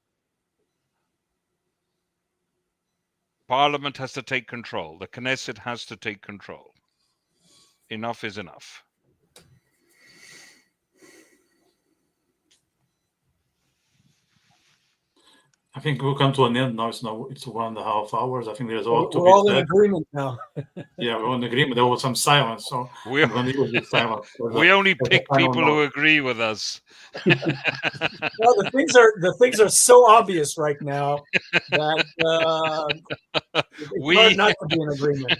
[SPEAKER 2] Parliament has to take control. The Knesset has to take control. Enough is enough.
[SPEAKER 1] I think we'll come to an end now. It's 1.5 hours. I think there's all to
[SPEAKER 4] We're
[SPEAKER 1] be
[SPEAKER 4] all in
[SPEAKER 1] said.
[SPEAKER 4] agreement now.
[SPEAKER 1] Yeah, we're in agreement. There was some silence, so
[SPEAKER 2] We,
[SPEAKER 1] I'm going to use this silence.
[SPEAKER 2] we only
[SPEAKER 1] as a
[SPEAKER 2] pick
[SPEAKER 1] final
[SPEAKER 2] people who
[SPEAKER 1] note.
[SPEAKER 2] agree with us.
[SPEAKER 4] Well, the things are so obvious right now that it's hard not to be in agreement.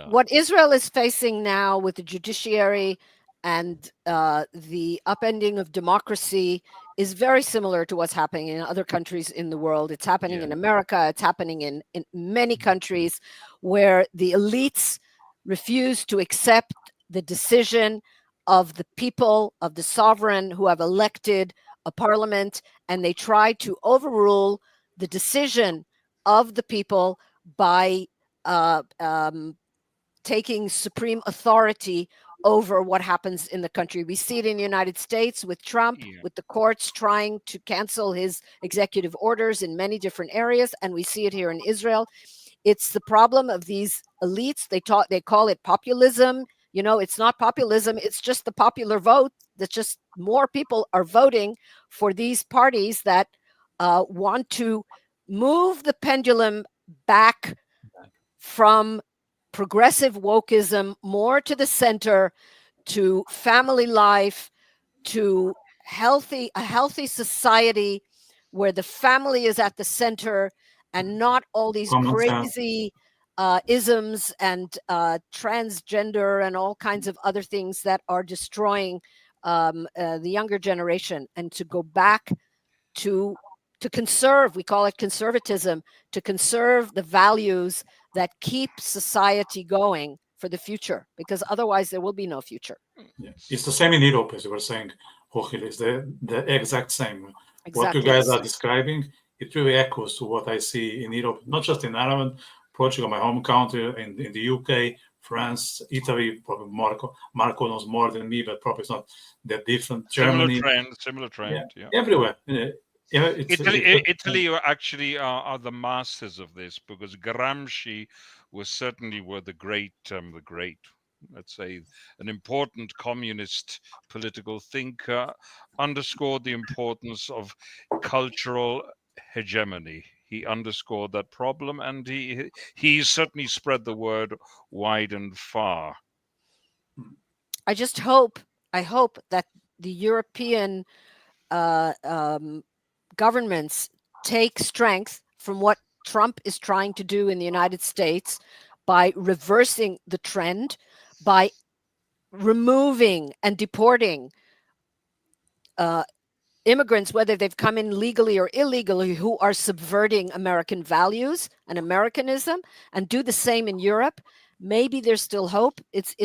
[SPEAKER 5] What Israel is facing now with the judiciary and the upending of democracy is very similar to what's happening in other countries in the world. It's happening in America. It's happening in many countries where the elites refuse to accept the decision of the people, of the sovereign who have elected a parliament, and they try to overrule the decision of the people by taking supreme authority over what happens in the country. We see it in the United States with Trump, with the courts trying to cancel his executive orders in many different areas, and we see it here in Israel. It's the problem of these elites. They call it populism. You know, it's not populism. It's just the popular vote. That's just more people are voting for these parties that want to move the pendulum back from progressive wokeism more to the center, to family life, to a healthy society where the family is at the center and not all these crazy isms and transgender and all kinds of other things that are destroying the younger generation, and to go back to conserve, we call it conservatism, to conserve the values that keep society going for the future, because otherwise there will be no future.
[SPEAKER 1] Yeah. It's the same in Europe, as you were saying, Ruchie. It's the exact same.
[SPEAKER 5] Exactly
[SPEAKER 1] what you guys are describing, it really echoes to what I see in Europe, not just in Ireland, Portugal, my home country, in the UK, France, Italy. Probably Marco knows more than me, but probably it's not that different. Germany,
[SPEAKER 2] similar trend. Yeah.
[SPEAKER 1] Everywhere.
[SPEAKER 2] Italy actually are the masters of this, because Gramsci was certainly the great, let's say, an important communist political thinker, underscored the importance of cultural hegemony. He underscored that problem, and he certainly spread the word wide and far.
[SPEAKER 5] I hope that the European governments take strength from what Trump is trying to do in the United States by reversing the trend, by removing and deporting immigrants, whether they've come in legally or illegally, who are subverting American values and Americanism, and do the same in Europe. Maybe there's still hope. It's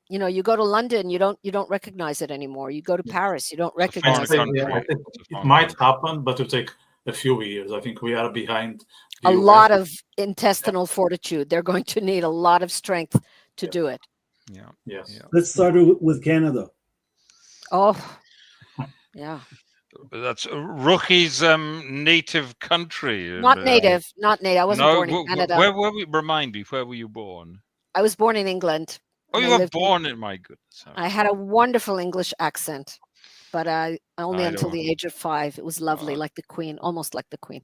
[SPEAKER 5] you know, you go to London, you don't recognize it anymore. You go to Paris, you don't recognize it.
[SPEAKER 1] It might happen, but it'll take a few years. I think we are behind
[SPEAKER 5] a lot of intestinal fortitude. They're going to need a lot of strength to do it.
[SPEAKER 2] Yeah.
[SPEAKER 1] Yes.
[SPEAKER 3] Let's start with Canada.
[SPEAKER 5] Oh, yeah.
[SPEAKER 2] That's Ruchie's native country.
[SPEAKER 5] Not native. I wasn't born in Canada.
[SPEAKER 2] Where were we? Remind me, where were you born?
[SPEAKER 5] I was born in England.
[SPEAKER 2] Oh, you were born in, my goodness.
[SPEAKER 5] I had a wonderful English accent, but only until the age of 5. It was lovely, like the Queen, almost like the Queen.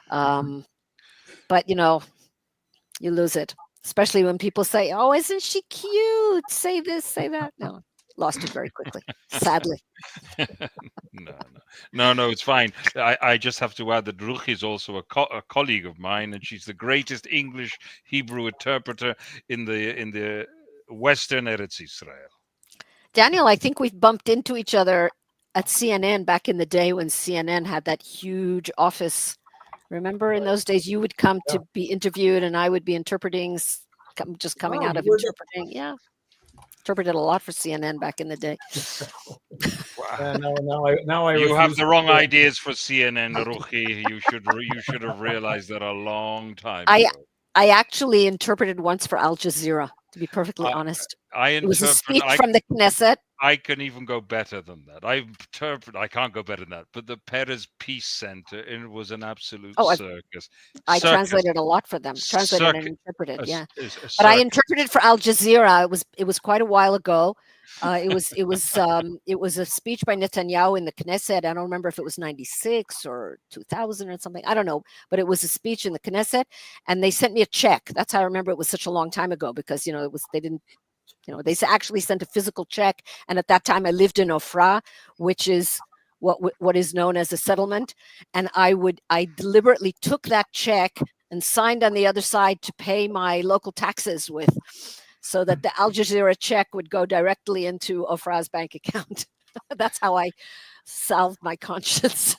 [SPEAKER 5] But, you know, you lose it, especially when people say, oh, isn't she cute? Say this, say that. No, lost it very quickly, sadly.
[SPEAKER 2] No, it's fine. I just have to add that Ruchie is also a colleague of mine, and she's the greatest English Hebrew interpreter in the Western Erez Israel.
[SPEAKER 5] Daniel, I think we've bumped into each other at CNN back in the day when CNN had that huge office. Remember in those days you would come to be interviewed and I would be interpreting, just coming out of interpreting. Yeah. Interpreted a lot for CNN back in the day.
[SPEAKER 4] Now I
[SPEAKER 2] You have
[SPEAKER 4] refuse
[SPEAKER 2] the
[SPEAKER 4] to
[SPEAKER 2] wrong
[SPEAKER 4] do it.
[SPEAKER 2] ideas for CNN, Ruchie. You should have realized that a long time ago.
[SPEAKER 5] I actually interpreted once for Al Jazeera, to be perfectly honest. It was a speech from the Knesset.
[SPEAKER 2] I can even go better than that. I can't go better than that. But the Perez Peace Center, it was an absolute circus.
[SPEAKER 5] I translated a lot for them. Translated and interpreted, yeah. But I interpreted for Al Jazeera. It was quite a while ago. It was a speech by Netanyahu in the Knesset. I don't remember if it was 96 or 2000 or something. I don't know, but it was a speech in the Knesset, and they sent me a check. That's how I remember it was such a long time ago, because they actually sent a physical check. And at that time I lived in Ofra, which is what is known as a settlement. And I deliberately took that check and signed on the other side to pay my local taxes with, so that the Al Jazeera check would go directly into Ofra's bank account. That's how I salved my conscience.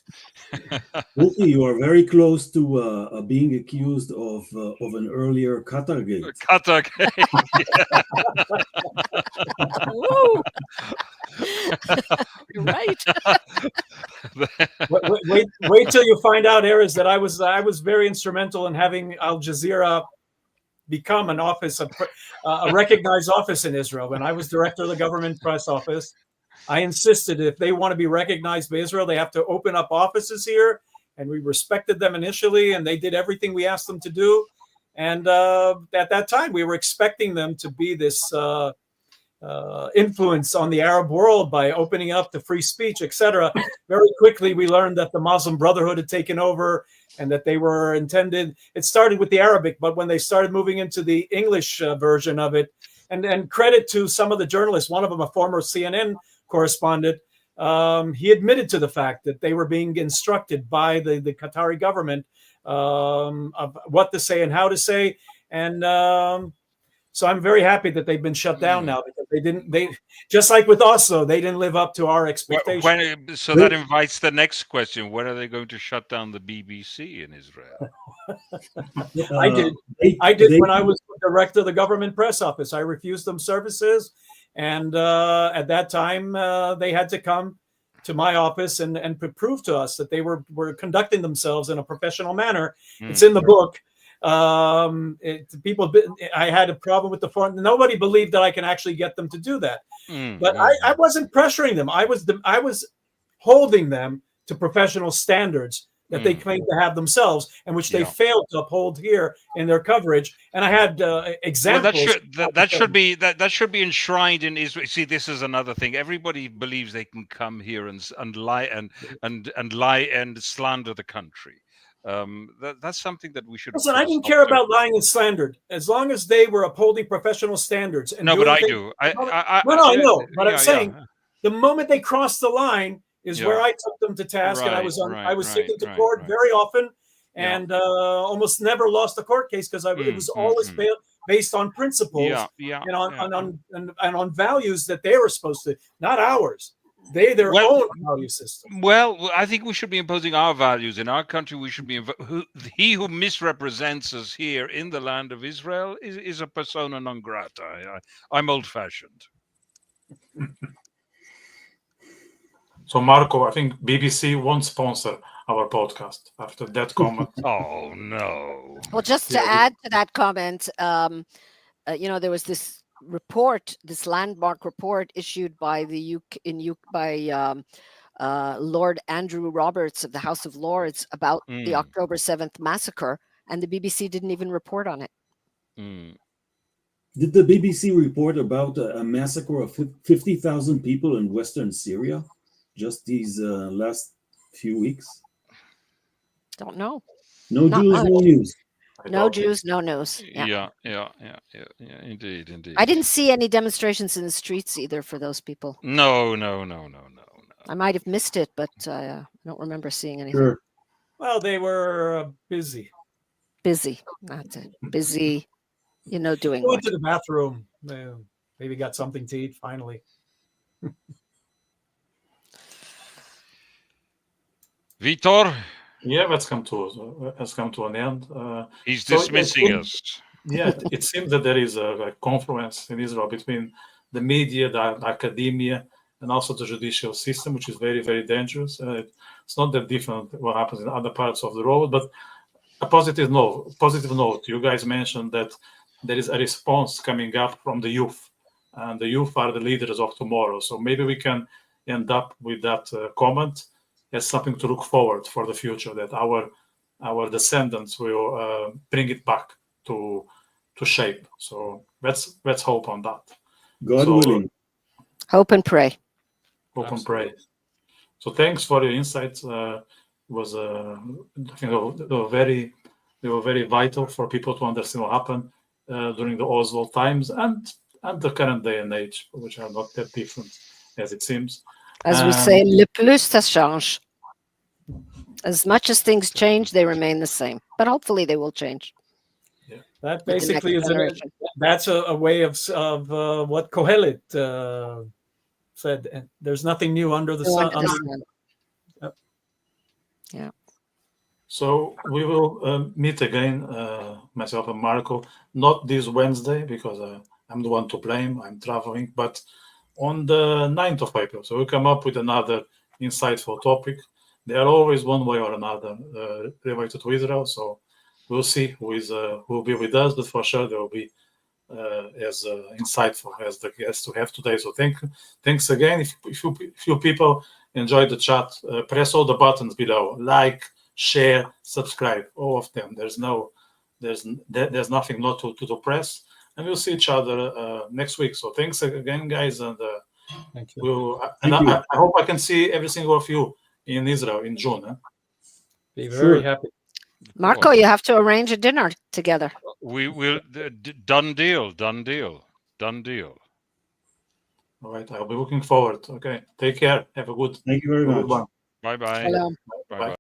[SPEAKER 3] Ruchie, you are very close to being accused of an earlier Qatargate.
[SPEAKER 2] Qatargate.
[SPEAKER 5] You're right.
[SPEAKER 4] wait till you find out, Erez, that I was very instrumental in having Al Jazeera become an office, a recognized office in Israel. When I was director of the government press office, I insisted if they want to be recognized by Israel, they have to open up offices here. And we respected them initially, and they did everything we asked them to do. And at that time, we were expecting them to be this influence on the Arab world by opening up to free speech, etc. Very quickly, we learned that the Muslim Brotherhood had taken over and that they were intended. It started with the Arabic, but when they started moving into the English version of it, and credit to some of the journalists, one of them a former CNN correspondent, he admitted to the fact that they were being instructed by the Qatari government of what to say and how to say. And so I'm very happy that they've been shut down now, because they just like with Oslo, they didn't live up to our expectations.
[SPEAKER 2] So that invites the next question: when are they going to shut down the BBC in Israel?
[SPEAKER 4] I did when I was director of the government press office. I refused them services, and at that time they had to come to my office and prove to us that they were conducting themselves in a professional manner. It's in the book. I had a problem with the form. Nobody believed that I can actually get them to do that. But I wasn't pressuring them. I was holding them to professional standards that they claim to have themselves, and which they failed to uphold here in their coverage. And I had examples.
[SPEAKER 2] Well, that should be enshrined in Israel. See, this is another thing. Everybody believes they can come here and lie and slander the country. That's something that we should.
[SPEAKER 4] Listen, I didn't care about lying and slandered, as long as they were upholding professional standards. And
[SPEAKER 2] no, but I do. I
[SPEAKER 4] know. But I'm saying the moment they crossed the line is where I took them to task, and I was taken to court very often, and almost never lost a court case, because it was always based on principles and on values that they were supposed to, not ours. Their own value system.
[SPEAKER 2] Well, I think we should be imposing our values in our country. We should be he who misrepresents us here in the land of Israel is a persona non grata. I'm old-fashioned.
[SPEAKER 1] So, Marco, I think BBC won't sponsor our podcast after that comment.
[SPEAKER 2] Oh no!
[SPEAKER 5] Well, just to add to that comment, there was this report, this landmark report issued by the Lord Andrew Roberts of the House of Lords about the October 7th massacre, and the BBC didn't even report on it.
[SPEAKER 3] Did the BBC report about a massacre of 50,000 people in Western Syria just these last few weeks?
[SPEAKER 5] Don't know.
[SPEAKER 3] No Jews, no news.
[SPEAKER 5] No Jews, no news.
[SPEAKER 2] Yeah, indeed.
[SPEAKER 5] I didn't see any demonstrations in the streets either for those people.
[SPEAKER 2] No.
[SPEAKER 5] I might have missed it, but I don't remember seeing anything.
[SPEAKER 3] Sure.
[SPEAKER 4] Well, they were busy.
[SPEAKER 5] Busy, that's it. Busy, doing
[SPEAKER 4] what? Went to the bathroom. Maybe got something to eat finally.
[SPEAKER 2] Vitor,
[SPEAKER 1] Yeah, let's come to an end.
[SPEAKER 2] he's
[SPEAKER 1] So
[SPEAKER 2] dismissing us.
[SPEAKER 1] Yeah, it seems that there is a confluence in Israel between the media, the academia, and also the judicial system, which is very, very dangerous. It's not that different what happens in other parts of the world, but a positive note. You guys mentioned that there is a response coming up from the youth, and the youth are the leaders of tomorrow. So maybe we can end up with that comment as something to look forward for the future, that our descendants will bring it back to shape. So let's hope on that.
[SPEAKER 3] God willing.
[SPEAKER 5] Hope and pray.
[SPEAKER 1] Hope and pray. So thanks for your insights. Was I think they were very vital for people to understand what happened during the Oslo times and the current day and age, which are not that different as it seems.
[SPEAKER 5] As we say, le plus ça change. As much as things change, they remain the same. But hopefully they will change.
[SPEAKER 1] Yeah.
[SPEAKER 4] That basically is that's a way of what Kohelet said. There's nothing new under the sun.
[SPEAKER 5] Yeah.
[SPEAKER 1] So we will meet again, myself and Marco, not this Wednesday because I'm the one to blame. I'm traveling, but on the 9th of April. So we'll come up with another insightful topic. They are always one way or another related to Israel. So we'll see who will be with us, but for sure they will be as insightful as the guests we have today. So thanks again. If you people enjoyed the chat, press all the buttons below: like, share, subscribe, all of them. There's nothing not to press, and we'll see each other next week. So thanks again, guys, and
[SPEAKER 4] thank you.
[SPEAKER 1] I hope I can see every single of you in Israel in June.
[SPEAKER 4] Be very happy.
[SPEAKER 5] Marco, you have to arrange a dinner together.
[SPEAKER 2] We will. Done deal.
[SPEAKER 1] All right, I'll be looking forward. Okay, take care. Have a good.
[SPEAKER 3] Thank you very much.
[SPEAKER 2] Bye bye.
[SPEAKER 5] Hello.
[SPEAKER 2] Bye bye.